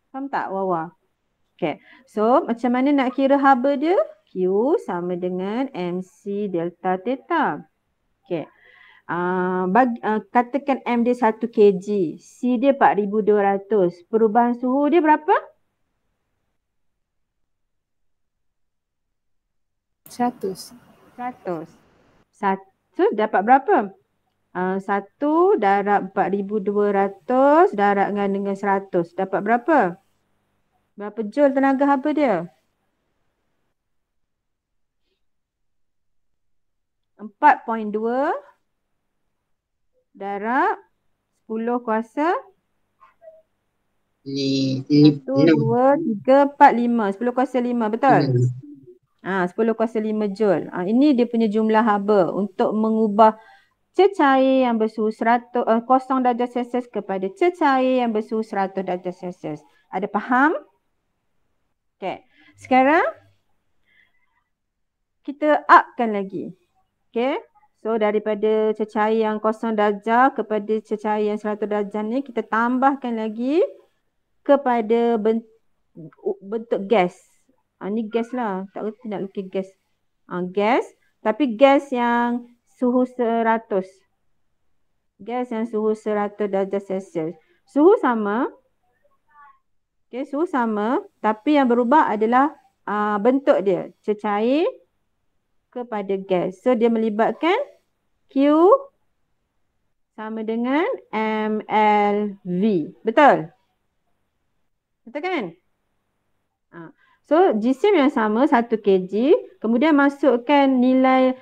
Faham tak Wawa? Okay. So macam mana nak kira haba dia? Q sama dengan MC delta theta. Okay. Katakan M dia 1 kg. C dia 4200. Perubahan suhu dia berapa? 100. 1 dapat berapa? 1 darab 4200 darab dengan 100. Dapat berapa? Berapa joule tenaga haba dia? 4.2 darab 10 kuasa 1, 2, 3, 4, 5. 10 kuasa 5, betul? 10 kuasa 5 joule. Ini dia punya jumlah haba untuk mengubah cecair yang bersuhu 0 darjah Celsius kepada cecair yang bersuhu 100 darjah Celsius. Ada faham? Okay. Sekarang kita upkan lagi. Okay. So daripada cecair yang 0 darjah kepada cecair yang 100 darjah ni, kita tambahkan lagi kepada bentuk gas. Ni gas lah. Tak reti nak lukis gas. Gas. Tapi gas yang suhu 100. Gas yang suhu 100 darjah Celsius. Suhu sama. Okay, suhu sama. Tapi yang berubah adalah bentuk dia. Cecair kepada gas. So dia melibatkan Q sama dengan MLV. Betul? Betul kan? So jisim yang sama 1 kg. Kemudian masukkan nilai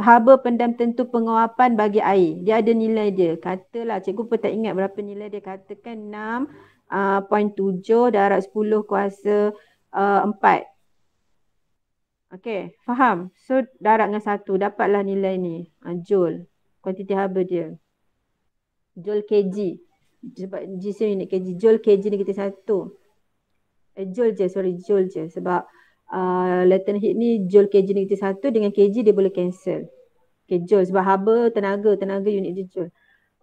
haba pendam tentu penguapan bagi air. Dia ada nilai dia. Katalah cikgu pun tak ingat berapa nilai dia. Katakan 6.7 darab 10 kuasa 4. Okey, faham? So darab dengan 1 dapatlah nilai ni. Joule. Kuantiti haba dia. Joule kg. Sebab jisim unit kg. Joule kg negatif 1. Joule je. Sebab latent heat ni joule kg negatif 1 dengan kg dia boleh cancel. Okay, joule. Sebab haba tenaga unit dia joule.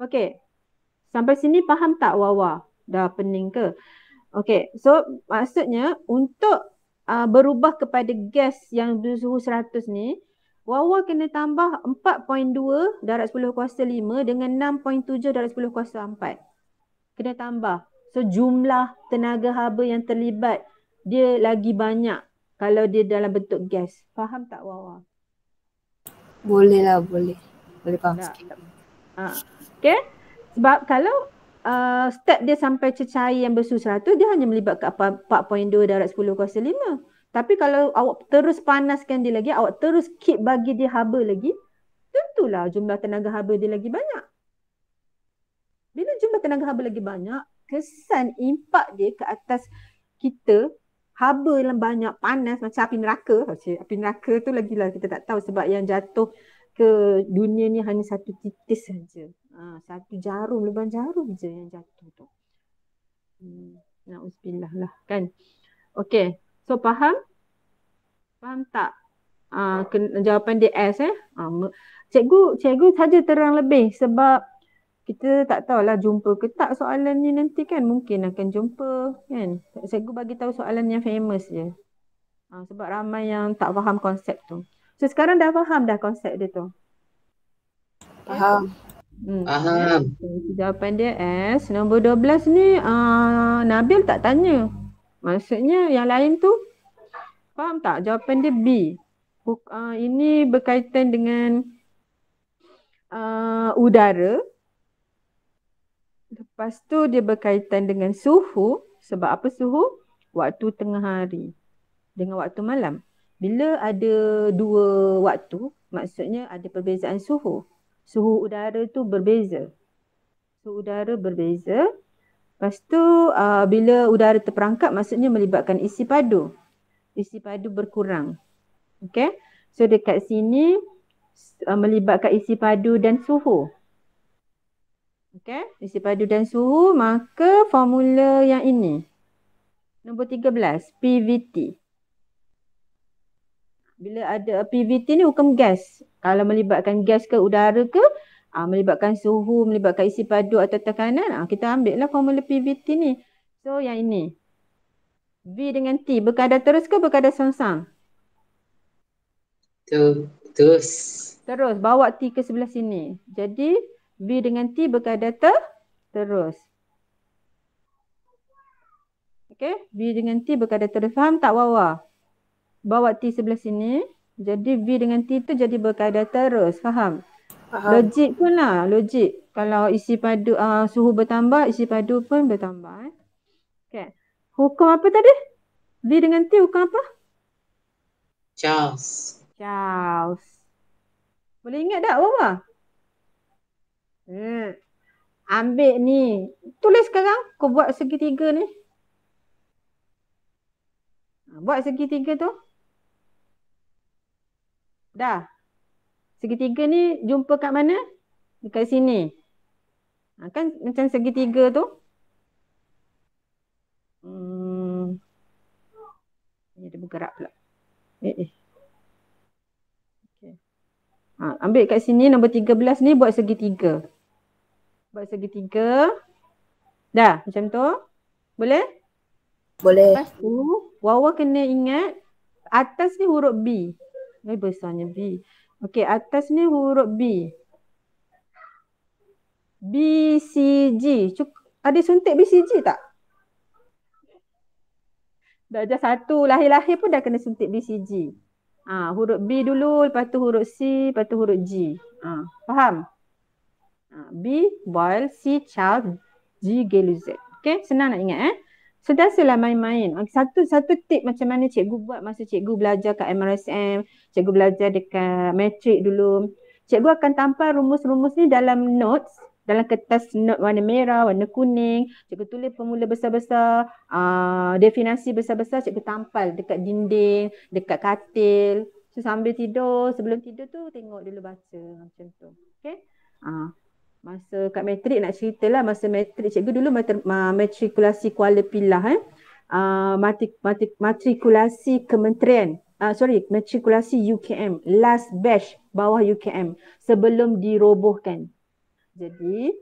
Okay. Sampai sini faham tak Wawa? Dah pening ke? Okay. So maksudnya untuk berubah kepada gas yang bersuhu 100 ni, Wawa kena tambah 4.2 darab 10 kuasa 5 dengan 6.7 darab 10 kuasa 4. Kena tambah. So jumlah tenaga haba yang terlibat dia lagi banyak kalau dia dalam bentuk gas. Faham tak Wawa? Boleh lah, boleh. Boleh faham sikit. Okay. Sebab kalau step dia sampai cecair yang bersuhu 100, dia hanya melibatkan 4.2 darab 10 kuasa 5. Tapi kalau awak terus panaskan dia lagi, awak terus keep bagi dia haba lagi, tentulah jumlah tenaga haba dia lagi banyak. Bila jumlah tenaga haba lagi banyak, kesan impak dia ke atas kita, haba yang banyak panas macam api neraka. Api neraka tu lagilah kita tak tahu sebab yang jatuh ke dunia ni hanya satu titis saja. Satu jarum, lubang jarum je yang jatuh tu. Na'udzubillah lah kan. Okey. So faham? Faham tak? Jawapan dia S Cikgu saja terang lebih sebab kita tak tahulah jumpa ke tak soalan ni nanti kan. Mungkin akan jumpa kan. Cikgu bagi tahu soalan yang famous je. Sebab ramai yang tak faham konsep tu. So sekarang dah faham dah konsep dia tu. Faham. Faham. Jawapan dia S. Nombor 12 ni Nabil tak tanya. Maksudnya yang lain tu faham tak? Jawapan dia B. Ini berkaitan dengan udara. Lepas tu dia berkaitan dengan suhu. Sebab apa suhu? Waktu tengah hari dengan waktu malam. Bila ada dua waktu, maksudnya ada perbezaan suhu. Suhu udara tu berbeza. Suhu udara berbeza. Lepas tu bila udara terperangkap maksudnya melibatkan isi padu. Isi padu berkurang. Okay. So dekat sini melibatkan isi padu dan suhu. Okay. Isi padu dan suhu, maka formula yang ini. Nombor 13, PVT. Bila ada PVT ni hukum gas. Kalau melibatkan gas ke udara ke, melibatkan suhu, melibatkan isi padu atau tekanan, kita ambil lah formula PVT ni. So yang ini. V dengan T berkadar terus ke berkadar sengsang? Terus. Terus. Bawa T ke sebelah sini. Jadi V dengan T berkadar terus. Okay. V dengan T berkadar terus. Faham tak Wawa? Bawa T sebelah sini. Jadi V dengan T tu jadi berkadar terus. Faham? Faham. Logik pun lah. Logik. Kalau isi padu, suhu bertambah, isi padu pun bertambah. Okay. Hukum apa tadi? V dengan T hukum apa? Charles. Boleh ingat tak Wawa? Ambil ni. Tulis sekarang. Kau buat segitiga ni. Buat segitiga tu. Dah. Segitiga ni jumpa kat mana? Dekat sini. Kan macam segitiga tu. Ni dia bergerak pula. Okay. Ambil kat sini nombor 13 ni buat segitiga. Buat segitiga. Dah macam tu. Boleh? Boleh. Lepas tu Wawa kena ingat atas ni huruf B. Besarnya B. Okey, atas ni huruf B. BCG. Ada suntik BCG tak? Darjah 1 lahir-lahir pun dah kena suntik BCG. Huruf B dulu, lepas tu huruf C, lepas tu huruf G. Faham? B boil, C child, G geluzet. Okey, senang nak ingat So biasalah main-main. Satu tip macam mana cikgu buat masa cikgu belajar kat MRSM, cikgu belajar dekat matrik dulu. Cikgu akan tampal rumus-rumus ni dalam notes, dalam kertas note warna merah, warna kuning. Cikgu tulis formula besar-besar, definisi besar-besar cikgu tampal dekat dinding, dekat katil. So sambil tidur, sebelum tidur tu tengok dulu baca macam tu. Okey? Masa kat matrik nak ceritalah masa matrik cikgu dulu matrikulasi Kuala Pilah matrikulasi kementerian matrikulasi UKM last batch bawah UKM sebelum dirobohkan. Jadi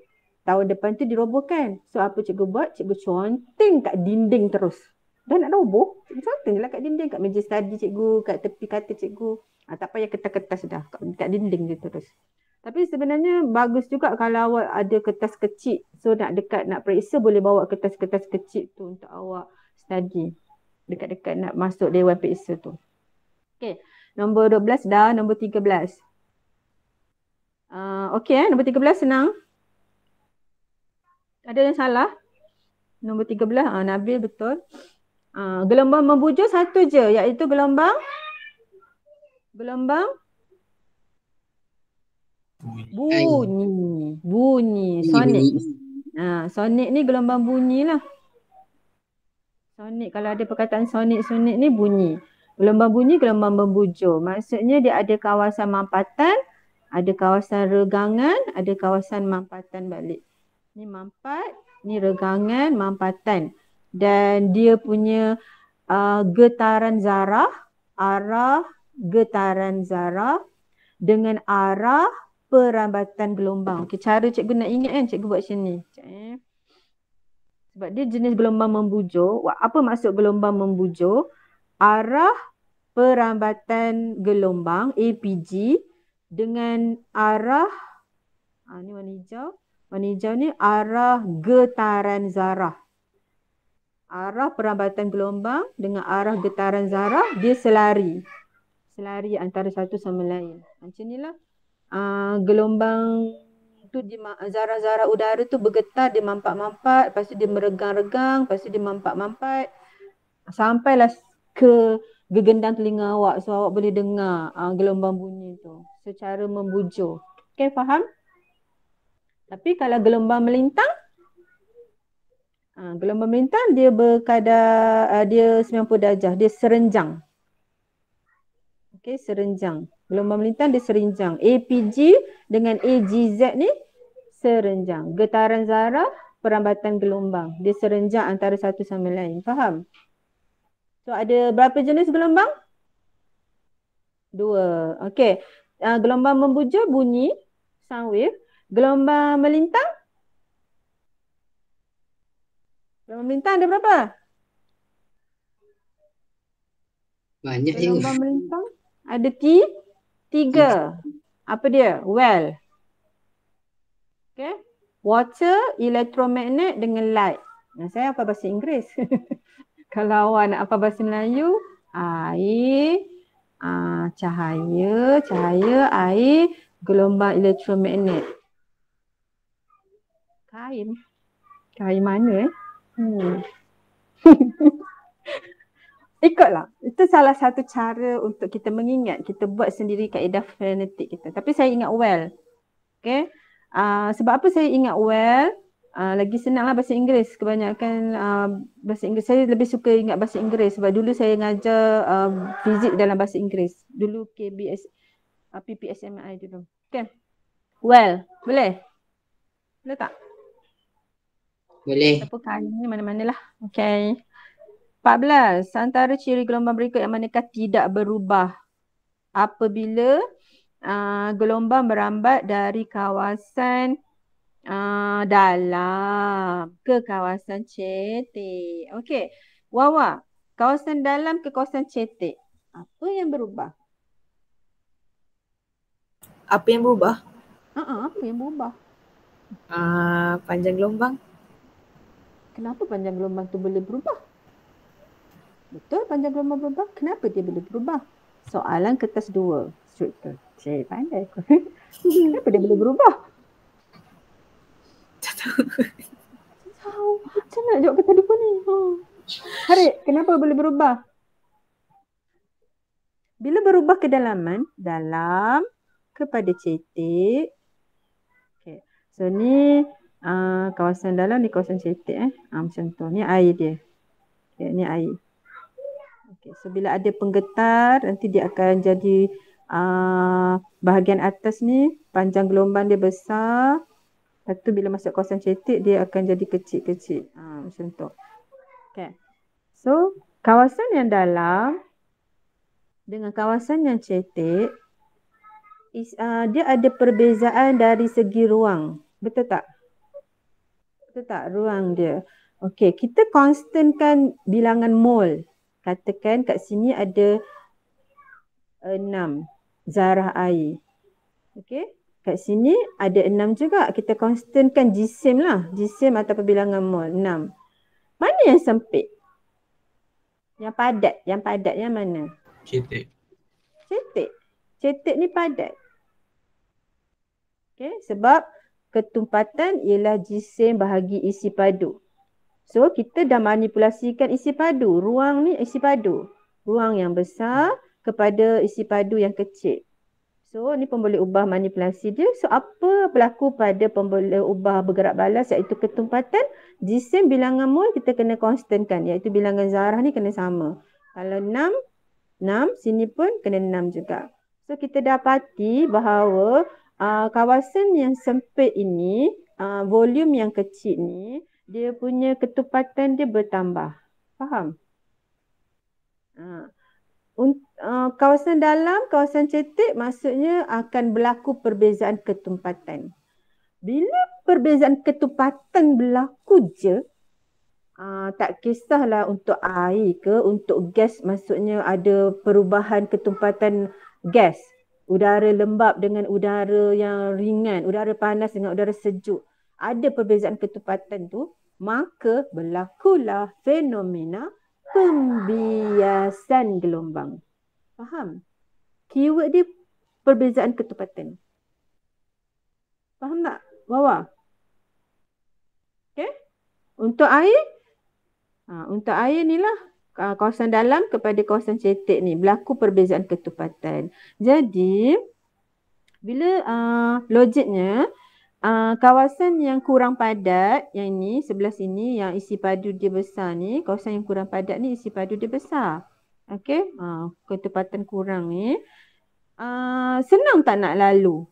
tahun depan tu dirobohkan. So apa cikgu buat? Cikgu conteng kat dinding terus. Dah nak roboh, cikgu conteng je lah kat dinding, kat meja study cikgu, kat tepi katil cikgu. Tak payah kertas-kertas dah, kat dinding je terus. Tapi sebenarnya bagus juga kalau awak ada kertas kecil. So nak periksa boleh bawa kertas-kertas kecil tu untuk awak study. Dekat-dekat nak masuk dewan periksa tu. Okay. Nombor 12 dah. Nombor 13. Okay, nombor 13 senang. Ada yang salah? Nombor 13, Nabil betul. Gelombang membujur satu je, iaitu gelombang bunyi. Sonik. Sonik ni gelombang bunyi lah. Sonik, kalau ada perkataan sonik ni bunyi. Gelombang bunyi, gelombang membujur. Maksudnya dia ada kawasan mampatan, ada kawasan regangan, ada kawasan mampatan balik. Ni mampat, ni regangan, mampatan. Dan dia punya getaran zarah, arah getaran zarah dengan arah perambatan gelombang. Okay, cara cikgu nak ingat kan, cikgu buat macam ni. Sebab dia jenis gelombang membujur. Apa maksud gelombang membujur? Arah perambatan gelombang APG dengan arah ni warna hijau. Warna hijau ni arah getaran zarah. Arah perambatan gelombang dengan arah getaran zarah dia selari. Selari antara satu sama lain. Macam inilah gelombang tu zarah-zarah udara tu bergetar, dia mampat-mampat, lepas tu dia meregang-regang, lepas tu dia mampat-mampat sampailah ke gegendang telinga awak, so awak boleh dengar gelombang bunyi tu secara membujur. Okay, faham? Tapi kalau gelombang melintang, gelombang melintang dia berkadar dia 90 darjah, dia serenjang. Okay, serenjang. Gelombang melintang dia serenjang. APG dengan AGZ ni serenjang. Getaran zarah, perambatan gelombang. Dia serenjang antara satu sama lain. Faham? So ada berapa jenis gelombang? 2. Okay. Gelombang membujur bunyi, sound wave. Gelombang melintang? Gelombang melintang ada berapa? Banyak je. Gelombang melintang ada 3. Apa dia? Well. Okay. Water, electromagnet dengan light. Saya apa bahasa Inggeris? Kalau awak nak apa bahasa Melayu, air, cahaya, air, gelombang elektromagnet. Kain. Kain mana Ikutlah. Itu salah satu cara untuk kita mengingat. Kita buat sendiri kaedah fonetik kita. Tapi saya ingat well. Okay. Sebab apa saya ingat well? Lagi senanglah bahasa Inggeris. Kebanyakan bahasa Inggeris. Saya lebih suka ingat bahasa Inggeris. Sebab dulu saya ngajar fizik dalam bahasa Inggeris. Dulu KBS, PPSMI dulu. Okay. Well. Boleh? Boleh tak? Boleh. Apa kain ni mana-mana lah. Okay. 14. Antara ciri gelombang berikut yang manakah tidak berubah apabila gelombang merambat dari kawasan dalam ke kawasan cetek. Okey. Wawa, kawasan dalam ke kawasan cetek. Apa yang berubah? Apa yang berubah? Apa yang berubah? Panjang gelombang. Kenapa panjang gelombang tu boleh berubah? Betul panjang gelombang berubah? Kenapa dia boleh berubah? Soalan kertas 2. Straight tu. Cik, pandai aku. Kenapa dia boleh berubah? Tak tahu. Macam nak jawab kertas 2 ni? Harik, kenapa boleh berubah? Bila berubah kedalaman, dalam kepada cetek. Okay. So ni kawasan dalam ni kawasan cetek. Macam tu. Ni air dia. Okay, ni air. Okay, so bila ada penggetar, nanti dia akan jadi bahagian atas ni, panjang gelombang dia besar. Lepas tu bila masuk kawasan cetek, dia akan jadi kecil-kecil. Macam tu. Okay. So, kawasan yang dalam dengan kawasan yang cetek, dia ada perbezaan dari segi ruang. Betul tak? Betul tak? Ruang dia. Okay, kita konstankan bilangan mol. Katakan kat sini ada 6 zarah air. Okey. Kat sini ada 6 juga. Kita konstankan jisim lah. Jisim atau bilangan mol 6. Mana yang sempit? Yang padat. Yang padat yang mana? Cetek. Cetek. Cetek ni padat. Okey. Sebab ketumpatan ialah jisim bahagi isi padu. So, kita dah manipulasikan isi padu. Ruang ni isi padu. Ruang yang besar kepada isi padu yang kecil. So ni pemboleh ubah manipulasi dia. So apa berlaku pada pemboleh ubah bergerak balas iaitu ketumpatan? Jisim bilangan mol kita kena konstankan iaitu bilangan zarah ni kena sama. Kalau 6, sini pun kena 6 juga. So kita dapati bahawa kawasan yang sempit ini, volume yang kecil ni, dia punya ketumpatan dia bertambah. Faham? Kawasan dalam, kawasan cetek maksudnya akan berlaku perbezaan ketumpatan. Bila perbezaan ketumpatan berlaku je, tak kisahlah untuk air ke, untuk gas maksudnya ada perubahan ketumpatan gas. Udara lembap dengan udara yang ringan, udara panas dengan udara sejuk. Ada perbezaan ketumpatan tu, maka berlakulah fenomena pembiasan gelombang. Faham? Keyword dia perbezaan ketumpatan. Faham tak? Bawah. Okay? Untuk air, ni lah kawasan dalam kepada kawasan cetek ni berlaku perbezaan ketumpatan. Jadi, bila logiknya, kawasan yang kurang padat, yang ni sebelah sini, yang isi padu dia besar ni, kawasan yang kurang padat ni isi padu dia besar. Okey, ketumpatan kurang ni, senang tak nak lalu?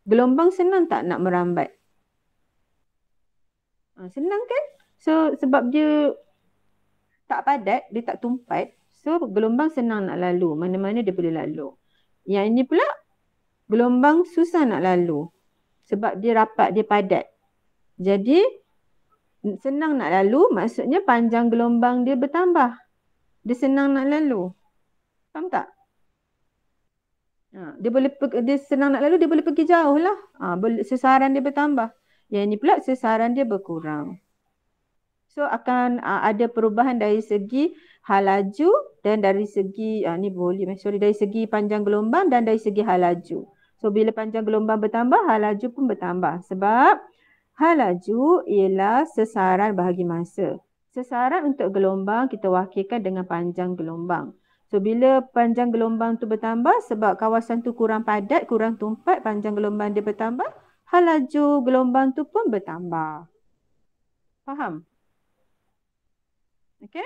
Gelombang senang tak nak merambat? Senang kan? So sebab dia tak padat, dia tak tumpat, so gelombang senang nak lalu, mana-mana dia boleh lalu. Yang ini pula gelombang susah nak lalu sebab dia rapat, dia padat. Jadi senang nak lalu maksudnya panjang gelombang dia bertambah. Dia senang nak lalu. Faham tak? Dia senang nak lalu, dia boleh pergi jauh lah. Sesaran dia bertambah. Yang ini pula sesaran dia berkurang. So akan ada perubahan dari segi hal laju dan dari segi dari segi panjang gelombang dan dari segi hal laju. So bila panjang gelombang bertambah, hal laju pun bertambah. Sebab hal laju ialah sesaran bahagi masa. Sesaran untuk gelombang kita wakilkan dengan panjang gelombang. So bila panjang gelombang tu bertambah sebab kawasan tu kurang padat, kurang tumpat, panjang gelombang dia bertambah, hal laju gelombang tu pun bertambah. Faham? Okey?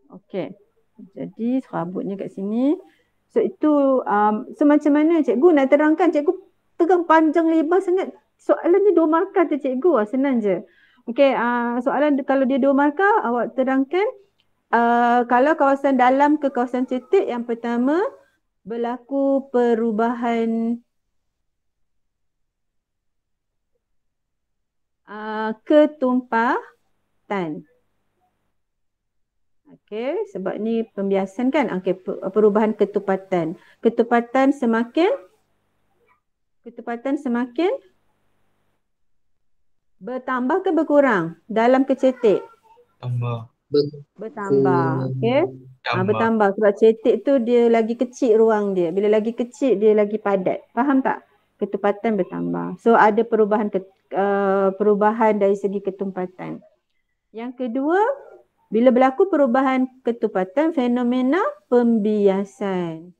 Okey. Jadi serabutnya kat sini. So itu macam mana cikgu nak terangkan? Cikgu pegang panjang lebar sangat. Soalan ni 2 markah tu cikgu. Senang je. Okey, soalan kalau dia 2 markah awak terangkan kalau kawasan dalam ke kawasan cetek, yang pertama berlaku perubahan ketumpatan. Okey, sebab ni pembiasan kan. Okey, perubahan ketumpatan. Ketumpatan semakin bertambah ke berkurang dalam ke cetek? Bertambah. Okey. Bertambah sebab cetek tu dia lagi kecil ruang dia. Bila lagi kecil dia lagi padat. Faham tak? Ketumpatan bertambah. So ada perubahan dari segi ketumpatan. Yang kedua, bila berlaku perubahan ketumpatan, fenomena pembiasan.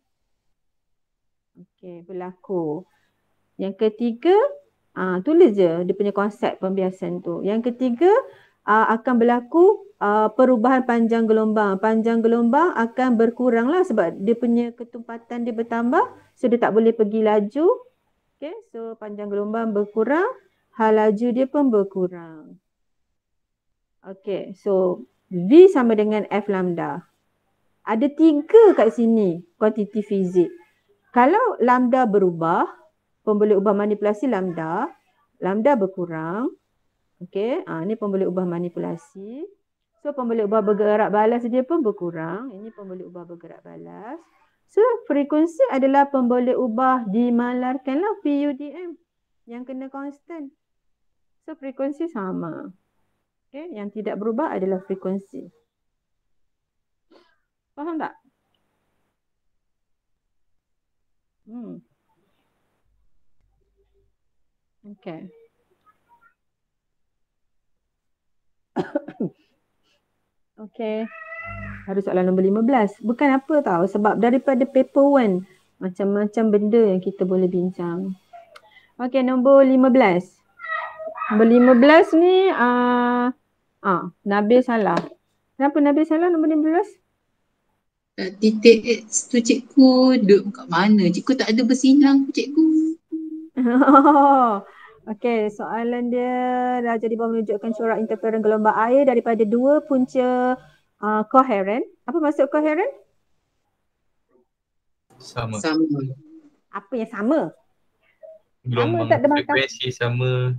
Okey, berlaku. Yang ketiga, tulis je dia punya konsep pembiasan tu. Yang ketiga, akan berlaku perubahan panjang gelombang. Panjang gelombang akan berkurang lah sebab dia punya ketumpatan dia bertambah. So dia tak boleh pergi laju. Okay, so panjang gelombang berkurang, hal laju dia pun berkurang. Okay, so V sama dengan F lambda. Ada 3 kat sini kuantiti fizik. Kalau lambda berubah, pemboleh ubah manipulasi lambda berkurang. Okey, ni pemboleh ubah manipulasi. So pemboleh ubah bergerak balas dia pun berkurang. Ini pemboleh ubah bergerak balas. So frekuensi adalah pemboleh ubah dimalarkanlah PUDM yang kena konstan. So frekuensi sama. Okey, yang tidak berubah adalah frekuensi. Faham tak? Okey. Okey. Harus soalan nombor 15. Bukan apa tahu sebab daripada paper 1 Macam-macam benda yang kita boleh bincang. Okey, nombor 15. Nombor 15 ni Nabil salah. Kenapa Nabil salah nombor 15? Titik X tu cikgu duduk kat mana? Cikgu tak ada bersilang cikgu. Okey, soalan dia Raja di bawah menunjukkan corak interferen gelombang air daripada dua punca koheren. Apa maksud koheren? Sama. Apa yang sama? Gelombang tak ada frekuensi sama.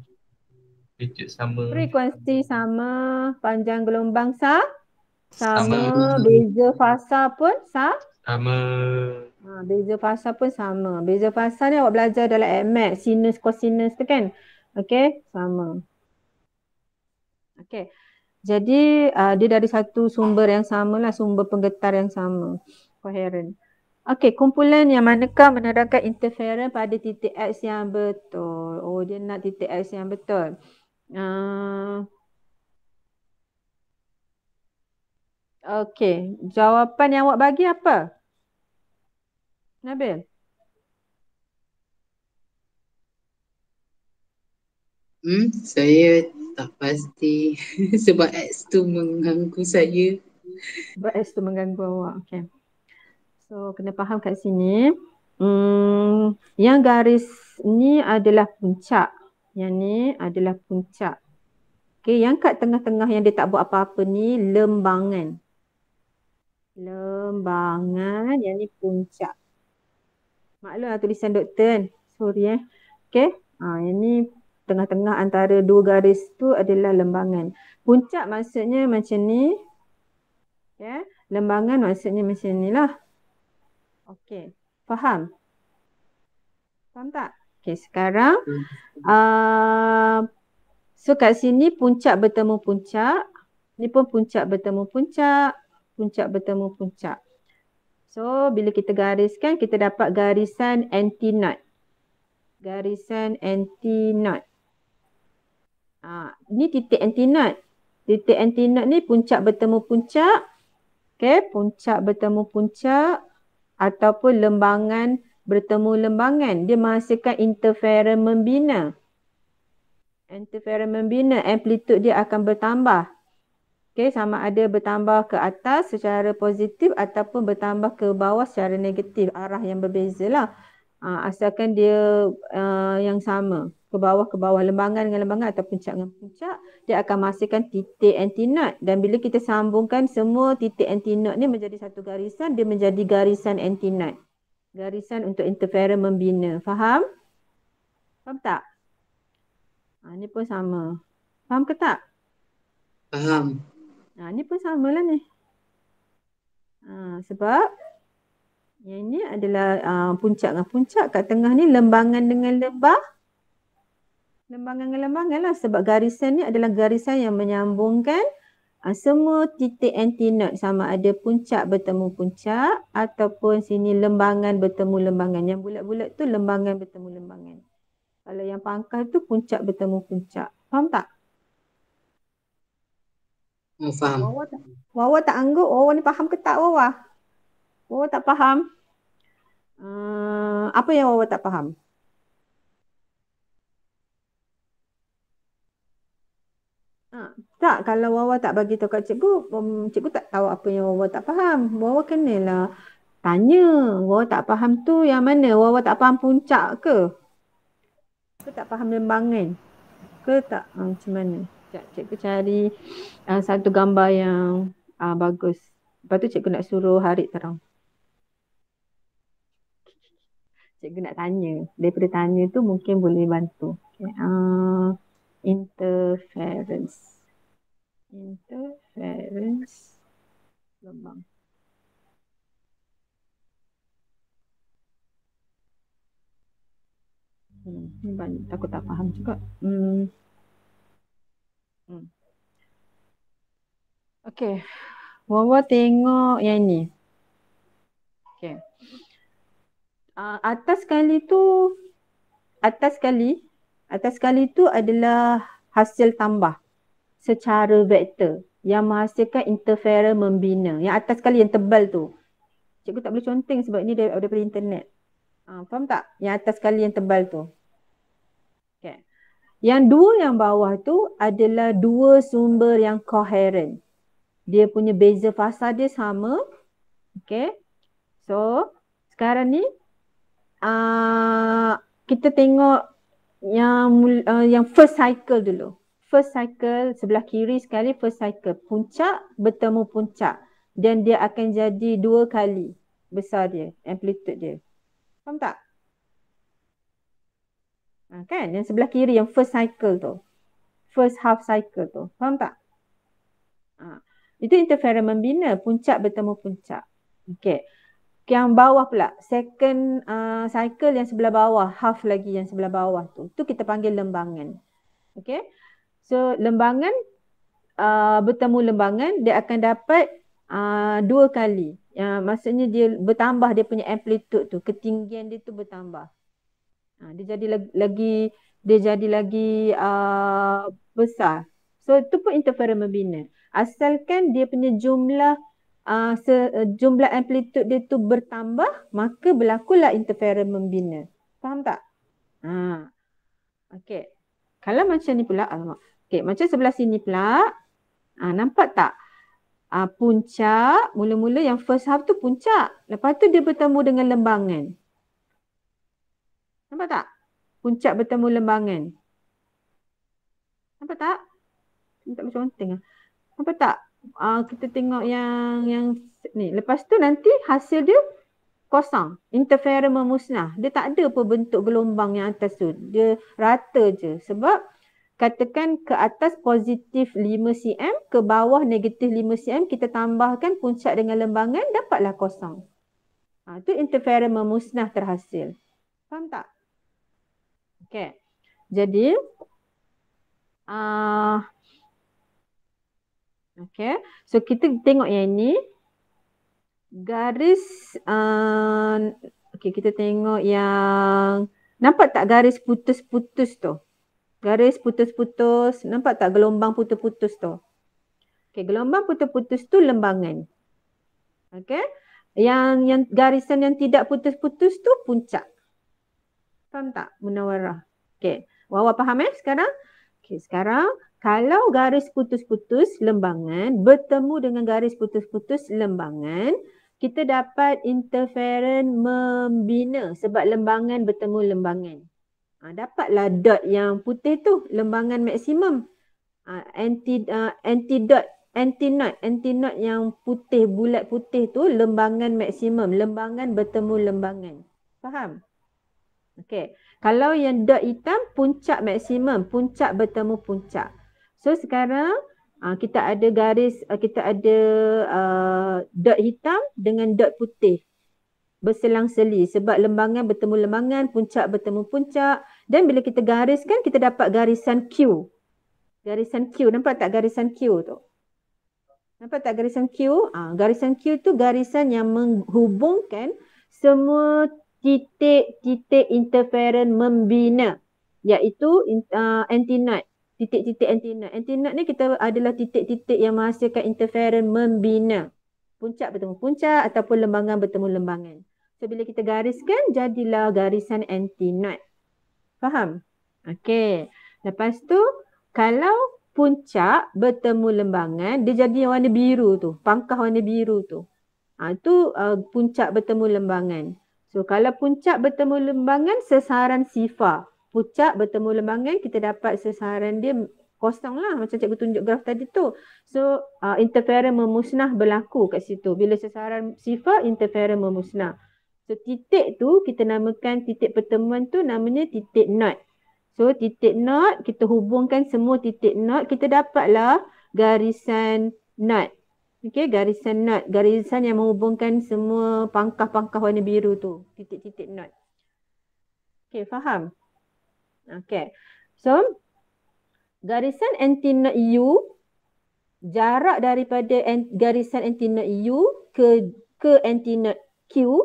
Amplitude sama. Frekuensi sama, panjang gelombang Sama. beza fasa pun Sama. Beza fasa pun sama. Beza fasa ni awak belajar dalam AMAT, sinus, cosinus tu kan? Okey, sama. Okey. Jadi dia dari satu sumber yang sama lah, sumber penggetar yang sama. Koheren. Okey, kumpulan yang manakah menerangkan interferen pada titik X yang betul? Oh, dia nak titik X yang betul. Okey, jawapan yang awak bagi apa? Nabil? Saya tak pasti sebab X tu mengganggu saya. Sebab X tu mengganggu awak. Okey. So, kena faham kat sini. Yang garis ni adalah puncak. Yang ni adalah puncak. Okey, yang kat tengah-tengah yang dia tak buat apa-apa ni lembangan. Lembangan, yang ni puncak. Maklumlah tulisan doktor kan. Sorry Okey. Yang ni tengah-tengah antara dua garis tu adalah lembangan. Puncak maksudnya macam ni. Ya. Lembangan maksudnya macam ni lah. Okey. Faham? Faham tak? Okey, sekarang so kat sini puncak bertemu puncak. Ni pun puncak bertemu puncak. Puncak bertemu puncak. So, bila kita gariskan, kita dapat garisan anti-knot. Garisan anti-knot. Ni titik anti-knot. Titik anti-knot ni puncak bertemu puncak. Okay, puncak bertemu puncak. Ataupun lembangan bertemu lembangan. Dia menghasilkan interferen membina. Interferen membina, amplitude dia akan bertambah. Okay, sama ada bertambah ke atas secara positif ataupun bertambah ke bawah secara negatif. Arah yang berbeza lah. Asalkan dia yang sama. Ke bawah, lembangan dengan lembangan atau puncak dengan puncak. Dia akan menghasilkan titik anti-knot. Dan bila kita sambungkan semua titik anti-knot ni menjadi satu garisan, dia menjadi garisan anti-knot. Garisan untuk interferen membina. Faham? Faham tak? Ni pun sama. Faham ke tak? Faham. Ni pun sama lah ni. Sebab yang ini adalah puncak dengan puncak. Kat tengah ni lembangan dengan lembangan dengan lembangan lah. Sebab garisan ni adalah garisan yang menyambungkan semua titik anti-knot. Sama ada puncak bertemu puncak ataupun sini lembangan bertemu lembangan. Yang bulat-bulat tu lembangan bertemu lembangan. Kalau yang pangkal tu puncak bertemu puncak. Faham tak? Faham. Wawa tak angguk. Wawa ni faham ke tak Wawa? Wawa tak faham? Apa yang Wawa tak faham? Tak, kalau Wawa tak bagi tahu kat cikgu, cikgu tak tahu apa yang Wawa tak faham. Wawa kenalah tanya. Wawa tak faham tu yang mana? Wawa tak faham puncak ke? Ke tak faham lembangan? Ke tak? Macam mana? Sekejap, cikgu cari satu gambar yang bagus. Lepas tu cikgu nak suruh Harid terang. Cikgu nak tanya. Daripada tanya tu mungkin boleh bantu. Okay. Interference. Interference lembang. Ni banyak. Aku tak faham juga. Okey. Wawa tengok yang ni. Okey. Atas kali tu adalah hasil tambah secara vektor yang menghasilkan interferen membina. Yang atas kali yang tebal tu. Cikgu tak boleh conteng sebab ini daripada internet. Faham tak? Yang atas sekali yang tebal tu. Okay. Yang dua yang bawah tu adalah dua sumber yang koheren. Dia punya beza fasa dia sama. Okay. So, sekarang ni kita tengok yang first cycle dulu. First cycle sebelah kiri sekali first cycle. Puncak bertemu puncak. Dan dia akan jadi 2 kali besar dia, amplitude dia. Faham tak? Kan? Yang sebelah kiri yang first cycle tu. First half cycle tu. Faham tak? Itu interferon membina. Puncak bertemu puncak. Okay. Yang bawah pula. Second cycle yang sebelah bawah. Half lagi yang sebelah bawah tu. Tu kita panggil lembangan. Okay. So lembangan bertemu lembangan. Dia akan dapat 2 kali. Maksudnya dia bertambah dia punya amplitude tu. Ketinggian dia tu bertambah. Dia jadi lagi besar. So itu pun interferon membina. Asalkan dia punya jumlah amplitude dia tu bertambah, maka berlakulah interferon membina. Faham tak? Okey. Kalau macam ni pula, okey, macam sebelah sini pula, nampak tak? Puncak, mula-mula yang first half tu puncak. Lepas tu dia bertemu dengan lembangan. Nampak tak? Puncak bertemu lembangan. Nampak tak? Tak macam penting. Nampak tak? Kita tengok yang ni. Lepas tu nanti hasil dia kosong. Interferon memusnah. Dia tak ada apa bentuk gelombang yang atas tu. Dia rata je. Sebab katakan ke atas positif 5 cm, ke bawah negatif 5 cm, kita tambahkan puncak dengan lembangan, dapatlah kosong. Tu interferon memusnah terhasil. Faham tak? Okay. Jadi, okay. So kita tengok yang ini. Garis, okay, kita tengok yang, nampak tak garis putus-putus tu? Garis putus-putus, nampak tak gelombang putus-putus tu? Okay, gelombang putus-putus tu lembangan. Okay. Yang garisan yang tidak putus-putus tu puncak. Faham tak, Munawarah? Okay. Wawa faham sekarang? Okay, sekarang kalau garis putus-putus lembangan bertemu dengan garis putus-putus lembangan, kita dapat interferon membina sebab lembangan bertemu lembangan. Dapatlah dot yang putih tu, lembangan maksimum. Anti-knot yang putih, bulat putih tu lembangan maksimum. Lembangan bertemu lembangan. Faham? Okey. Kalau yang dot hitam, puncak maksimum. Puncak bertemu puncak. So sekarang kita ada dot hitam dengan dot putih. Berselang-seli. Sebab lembangan bertemu lembangan, puncak bertemu puncak. Dan bila kita gariskan, kita dapat garisan Q. Garisan Q. Nampak tak garisan Q tu? Nampak tak garisan Q? Garisan Q tu garisan yang menghubungkan semua titik-titik interferon membina, iaitu anti-knot, titik-titik anti-knot. Anti-knot ni kita adalah titik-titik yang menghasilkan interferon membina. Puncak bertemu puncak ataupun lembangan bertemu lembangan. So bila kita gariskan, jadilah garisan anti-knot. Faham? Okey. Lepas tu, kalau puncak bertemu lembangan, dia jadi warna biru tu, pangkah warna biru tu. Itu puncak bertemu lembangan. So kalau puncak bertemu lembangan, sesaran sifar. Puncak bertemu lembangan, kita dapat sesaran dia kosong lah. Macam cikgu tunjuk graf tadi tu. So interferon memusnah berlaku kat situ. Bila sesaran sifar, interferon memusnah. So titik tu kita namakan titik pertemuan tu namanya titik knot. So titik knot, kita hubungkan semua titik knot. Kita dapatlah garisan knot. Okey, garisan knot, garisan yang menghubungkan semua pangkah-pangkah warna biru tu, titik-titik knot. Okey, faham? Okey. So, garisan anti-knot U, jarak daripada garisan anti-knot U ke anti-knot Q,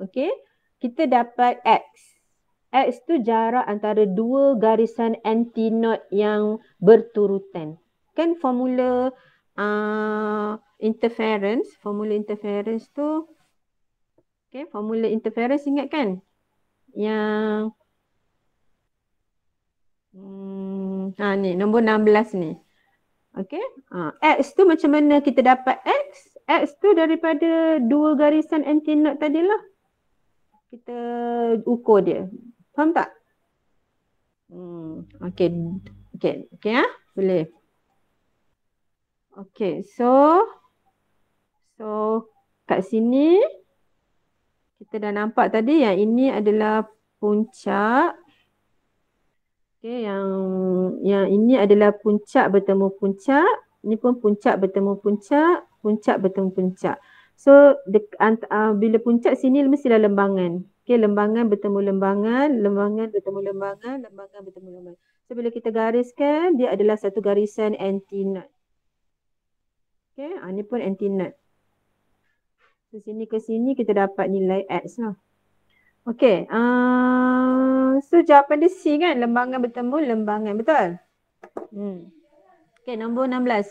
okey, kita dapat X. X tu jarak antara dua garisan anti-knot yang berturutan. Kan formula interference tu, okay, formula interference ingat kan? yang ni nombor 16 ni. Okey. X tu macam mana kita dapat X? X tu daripada dua garisan antinode tadilah. Kita ukur dia. Faham tak? Okey. Okey ya? Boleh. Okey, so kat sini kita dah nampak tadi yang ini adalah puncak. Okey, yang ini adalah puncak bertemu puncak. Ini pun puncak bertemu puncak, puncak bertemu puncak. So bila puncak sini mestilah lembangan. Okey, lembangan bertemu lembangan, lembangan bertemu lembangan, lembangan bertemu lembangan. So bila kita gariskan, dia adalah satu garisan antinode. Okey, ni pun antinode. So sini ke sini kita dapat nilai X lah. Okey, so jawapan dia C kan, lembangan bertemu lembangan, betul? Okey, nombor 16.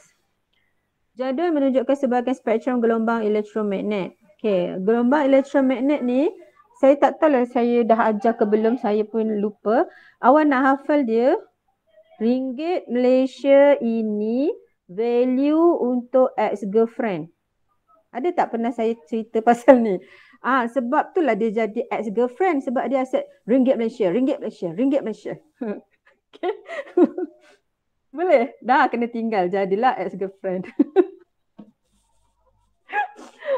Jadual menunjukkan sebahagian spektrum gelombang elektromagnet. Okey, gelombang elektromagnet ni saya tak tahu lah, saya dah ajar ke belum, saya pun lupa. Awak nak hafal dia, ringgit Malaysia ini value untuk ex-girlfriend. Ada tak pernah saya cerita pasal ni? Sebab tu lah dia jadi ex-girlfriend, sebab dia aset ringgit Malaysia, ringgit Malaysia, ringgit Malaysia. Okay. Boleh? Dah kena tinggal, jadilah ex-girlfriend.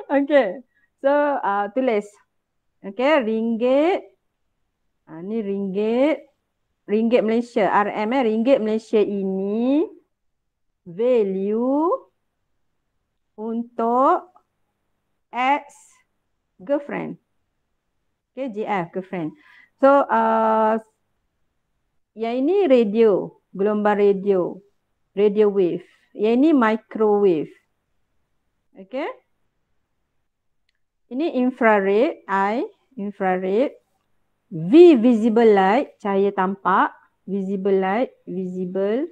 Okay. So, tulis. Okay, ringgit. Ni ringgit. Ringgit Malaysia, RM ringgit Malaysia ini value untuk ex-girlfriend. Okay, GF, girlfriend. So, yang ini radio, gelombang radio, radio wave. Yang ini microwave. Okay. Ini infrared, I, infrared. V, visible light, cahaya tampak. Visible light, visible,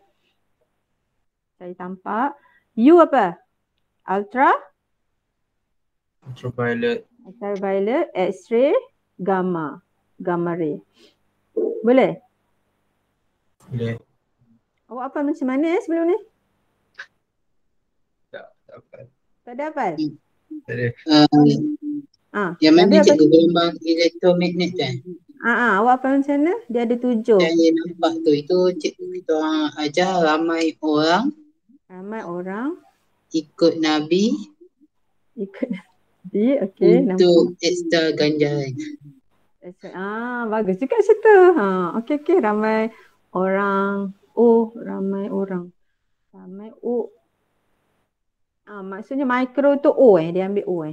cahaya tampak. U apa? Ultraviolet, X-ray, gamma, gamma ray. Boleh? Boleh. Awak hafal macam mana sebelum ni? Tak hafal. Tak ada hafal? Tak ada. Yang mana cikgu gelombang elektromagnet kan? Awak hafal macam mana? Dia ada 7. Yang nampak tu, itu cikgu kita orang ajar ramai orang. Ramai orang. Ikut Nabi. Ikut Nabi, okey. Untuk ekstra ganjaran. Bagus juga cerita. Okey. Ramai orang. Ramai orang. Ramai O. Maksudnya micro tu O dia ambil O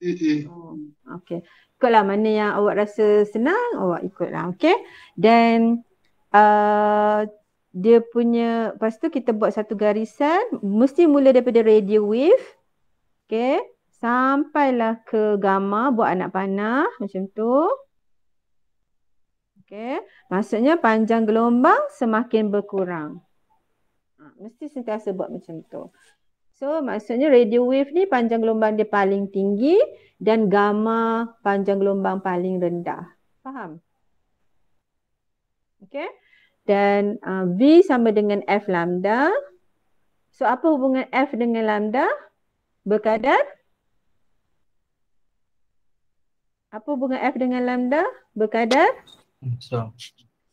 Okey. Ikutlah mana yang awak rasa senang, awak ikutlah. Okey. Dan dia punya, lepas tu kita buat satu garisan, mesti mula daripada radio wave. Okey. Sampailah ke gamma, buat anak panah macam tu. Okey. Maksudnya panjang gelombang semakin berkurang. Mesti sentiasa buat macam tu. So maksudnya radio wave ni panjang gelombang dia paling tinggi dan gamma panjang gelombang paling rendah. Faham? Okey. Dan V sama dengan F lambda. So apa hubungan F dengan lambda? Berkadar? Apa hubungan F dengan lambda? Berkadar?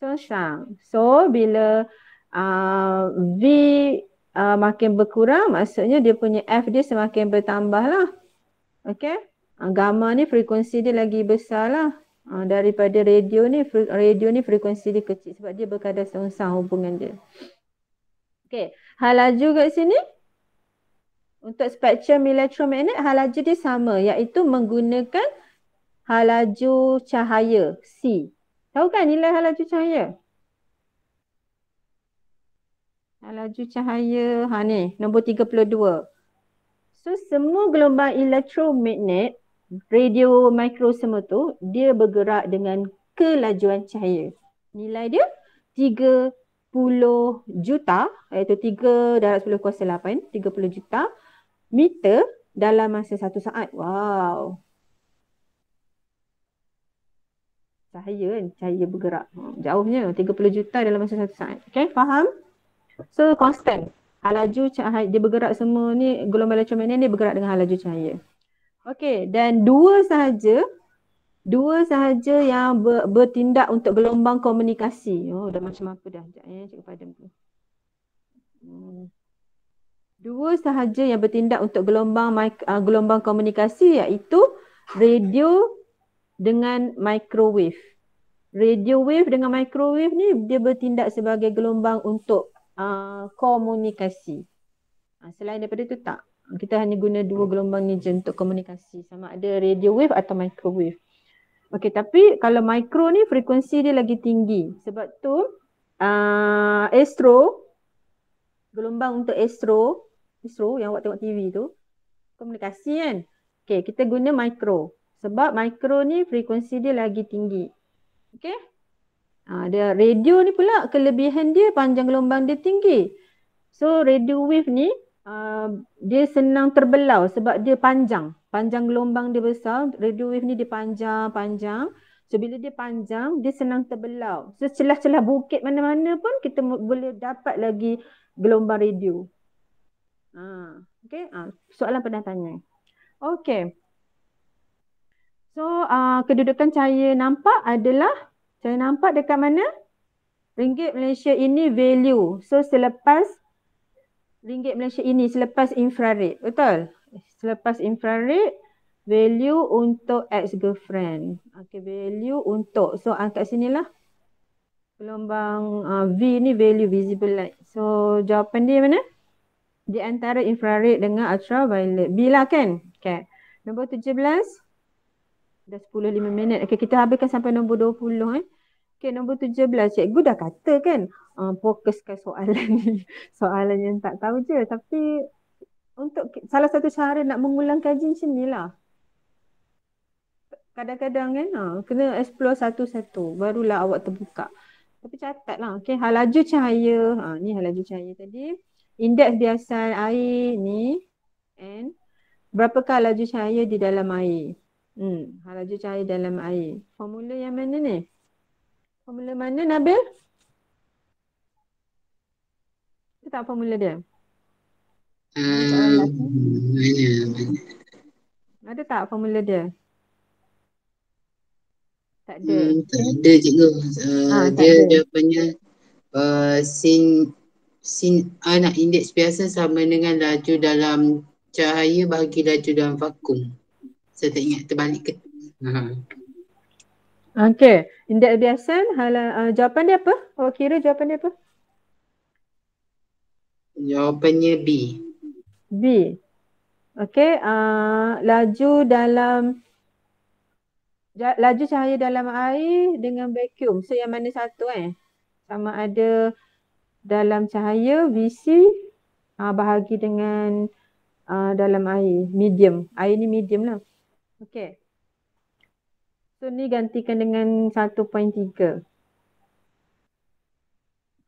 Sama. So bila V makin berkurang, maksudnya dia punya F dia semakin bertambah lah. Okay. Gamma ni frekuensi dia lagi besar lah. Daripada radio ni frekuensi dia kecil sebab dia berkadar sengsang hubungan dia. Okay. Hal laju kat sini. Untuk spektrum elektromagnet, hal laju dia sama, iaitu menggunakan hal laju cahaya, C. Tahu kan nilai hal laju cahaya? Hal laju cahaya, ni, nombor 32. So, semua gelombang elektromagnet, radio, mikro semua tu, dia bergerak dengan kelajuan cahaya. Nilai dia 30 juta, iaitu 3 darab 10 kuasa 8, 30 juta meter dalam masa 1 saat. Wow. cahaya kan, cahaya bergerak. Jauhnya 30 juta dalam masa 1 saat. Okay, faham? So constant. Laju cahaya dia bergerak semua ni, gelombang elektromagnet ni bergerak dengan laju cahaya. Okay, dan dua sahaja yang bertindak untuk gelombang komunikasi. Oh, dah macam apa dah. Sekejap ya, Cikgu padam tu. Dua sahaja yang bertindak untuk gelombang komunikasi, iaitu radio dengan microwave. Radio wave dengan microwave ni dia bertindak sebagai gelombang untuk komunikasi. Selain daripada tu tak. Kita hanya guna dua gelombang ni je untuk komunikasi, sama ada radio wave atau microwave. Okey, tapi kalau micro ni frekuensi dia lagi tinggi. Sebab tu gelombang untuk astro yang awak tengok TV tu, komunikasi kan. Okey, kita guna micro. Sebab micro ni frekuensi dia lagi tinggi. Okey. Dia radio ni pula kelebihan dia panjang gelombang dia tinggi. So radio wave ni dia senang terbelau sebab dia panjang. Panjang gelombang dia besar, radio wave ni dia panjang. So bila dia panjang, dia senang terbelau. So celah-celah bukit mana-mana pun kita boleh dapat lagi gelombang radio. Okay. Soalan pernah tanya. Okay. So kedudukan cahaya nampak adalah, cahaya nampak dekat mana? Ringgit Malaysia ini value. So selepas ringgit Malaysia ini, selepas infrared. Betul? Selepas infrared, value untuk ex-girlfriend. Okay, value untuk. So angkat sinilah. Gelombang V ni value visible light. So jawapan dia mana? Di antara infrared dengan ultraviolet. B lah kan? Okay. Nombor 17. Dah 10-5 minit. Okay, kita habiskan sampai nombor 20. Okay, nombor 17. Cikgu dah kata kan, fokuskan soalan ni. Soalan yang tak tahu je. Tapi untuk salah satu cara nak mengulang kaji macam ni lah. Kadang-kadang kan, kena explore satu-satu. Barulah awak terbuka. Tapi catat lah. Okay, hal laju cahaya. Ni hal laju cahaya tadi. Indeks biasan air ni. And berapakah laju cahaya di dalam air? Hal laju cahaya dalam air. Formula yang mana ni? Formula mana, Nabil? Ada tak formula dia? Ada tak formula dia? Tak ada. Tak ada, cikgu. Dia jawapannya nak indeks biasa sama dengan laju dalam cahaya bahagi laju dalam vakum. Saya tak ingat terbalik ke. Okey, indeks biasan, jawapan dia apa? Awak kira jawapan dia apa? Jawapannya B. B. Okey, laju cahaya dalam air dengan vacuum. So yang mana satu sama ada dalam cahaya VC bahagi dengan dalam air, medium. Air ni medium lah. Okey. So ni gantikan dengan 1.3.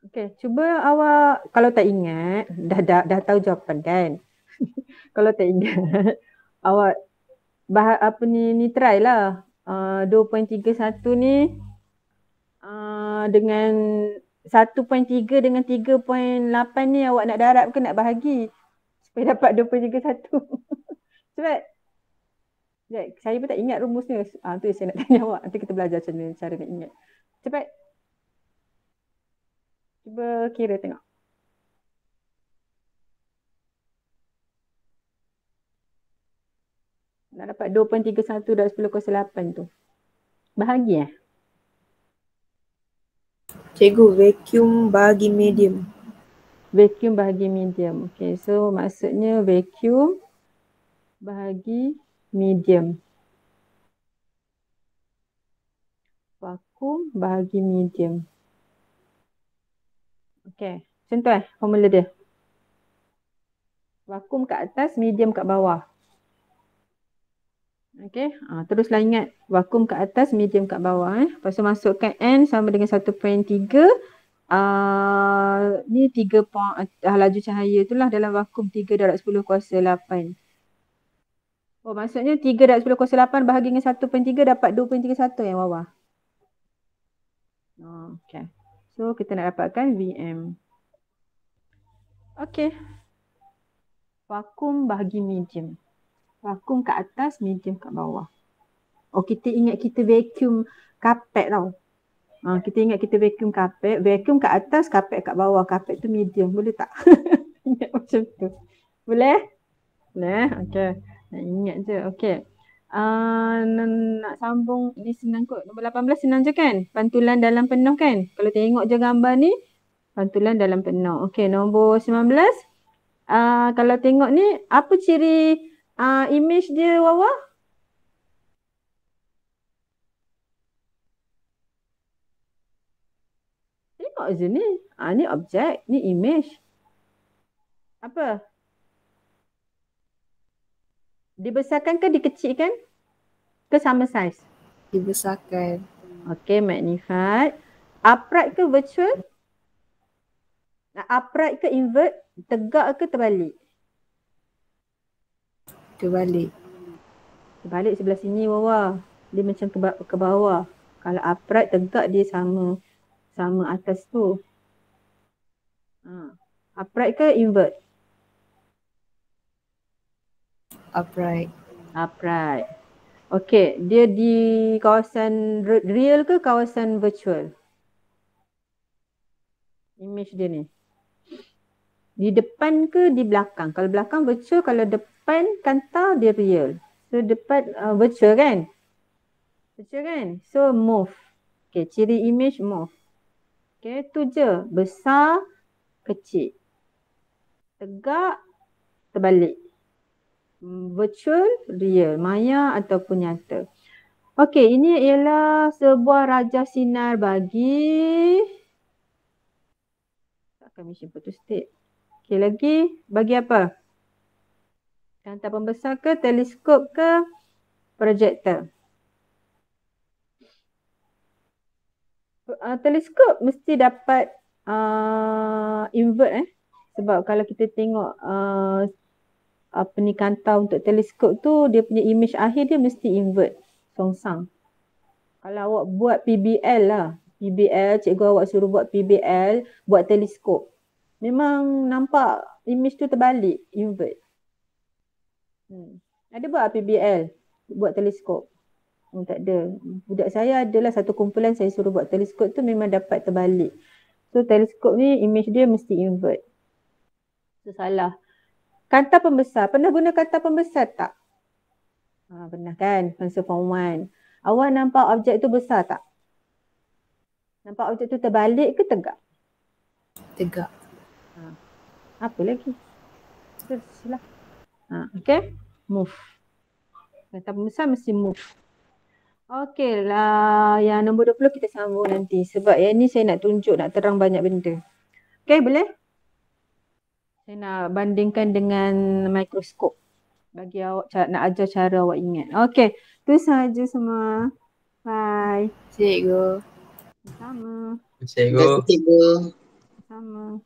Okey, cuba awak, kalau tak ingat, dah tahu jawapan kan? Kalau tak ingat, awak ni try lah. 2.31 ni dengan 1.3 dengan 3.8 ni awak nak darab ke nak bahagi supaya dapat 2.31. Cepat. Saya pun tak ingat rumusnya. Tu saya nak tanya awak. Nanti kita belajar macam mana cara nak ingat. Cepat. Cuba kira tengok. Nak dapat 2.31 darab 10/8 tu. Bahagi Cikgu, vacuum bahagi medium. Vacuum bahagi medium. Okay, so maksudnya vacuum bahagi medium. Vakum bahagi medium. Okay, macam tu formula dia. Vakum kat atas, medium kat bawah. Okay, teruslah ingat vakum kat atas, medium kat bawah. Lepas tu masukkan N sama dengan 1.3. Ni 3 laju cahaya tu lah dalam vakum 3 darab 10/8. Oh, maksudnya 3 darab 10/8 bahagi dengan 1.3 dapat 2.31 yang bawah. Okay. So kita nak dapatkan VM. Okay. Vakum bahagi medium. Vakum kat atas, medium kat bawah. Oh, kita ingat kita vacuum kapet tau. Kita ingat kita vacuum kapet. Vacuum kat atas, kapet kat bawah. Kapet tu medium. Boleh tak? Ingat macam tu. Boleh? Boleh? Okay. Nak ingat je. Okay. Nak sambung ni senang kot. Nombor 18 senang je kan? Pantulan dalam penuh kan? Kalau tengok je gambar ni, pantulan dalam penuh. Okay, nombor 19. Kalau tengok ni, apa ciri image dia, Wawa? Tengok je ni. Ni objek, ni image. Apa? Dibesarkan ke dikecilkan? Ke sama saiz? Dibesarkan. Okay, magnified. Upright ke virtual? Upright ke invert? Tegak ke terbalik? Terbalik. Terbalik sebelah sini, Wawa. Dia macam ke bawah. Kalau upright, tegak dia sama atas tu. Upright ke invert? Upright. Upright. Okay, dia di kawasan real ke kawasan virtual? Image dia ni. Di depan ke di belakang? Kalau belakang virtual, kalau depan kanta dia real. So depan virtual kan? Virtual kan? So move. Okay, ciri image move. Okay, tu je. Besar, kecil. Tegak, terbalik. Virtual, real, maya ataupun nyata. Okey, ini ialah sebuah rajah sinar bagi takkan mesin photostat. Okey, lagi bagi apa? Kanta pembesar ke, teleskop ke, projektor? Teleskop mesti dapat invert sebab kalau kita tengok apa ni kanta untuk teleskop tu, dia punya image akhir dia mesti invert, songsang. Kalau awak buat PBL lah, PBL, cikgu awak suruh buat PBL, buat teleskop, memang nampak image tu terbalik, invert. Ada buat PBL, buat teleskop? Tak ada. Budak saya adalah satu kumpulan saya suruh buat teleskop tu memang dapat terbalik. So teleskop ni image dia mesti invert. So salah. Kanta pembesar. Pernah guna kanta pembesar tak? Pernah kan? Masa form 1. Awak nampak objek tu besar tak? Nampak objek tu terbalik ke tegak? Tegak. Apa lagi? Teruslah. Okay. Move. Kanta pembesar mesti move. Okey lah. Yang nombor 20 kita sambung nanti. Sebab yang ni saya nak tunjuk, nak terang banyak benda. Okay, boleh? Saya nak bandingkan dengan mikroskop. Bagi awak nak ajar cara awak ingat. Okey, tu sahaja semua. Bye. Cikgu. Sama. Cikgu. Cikgu. Sama.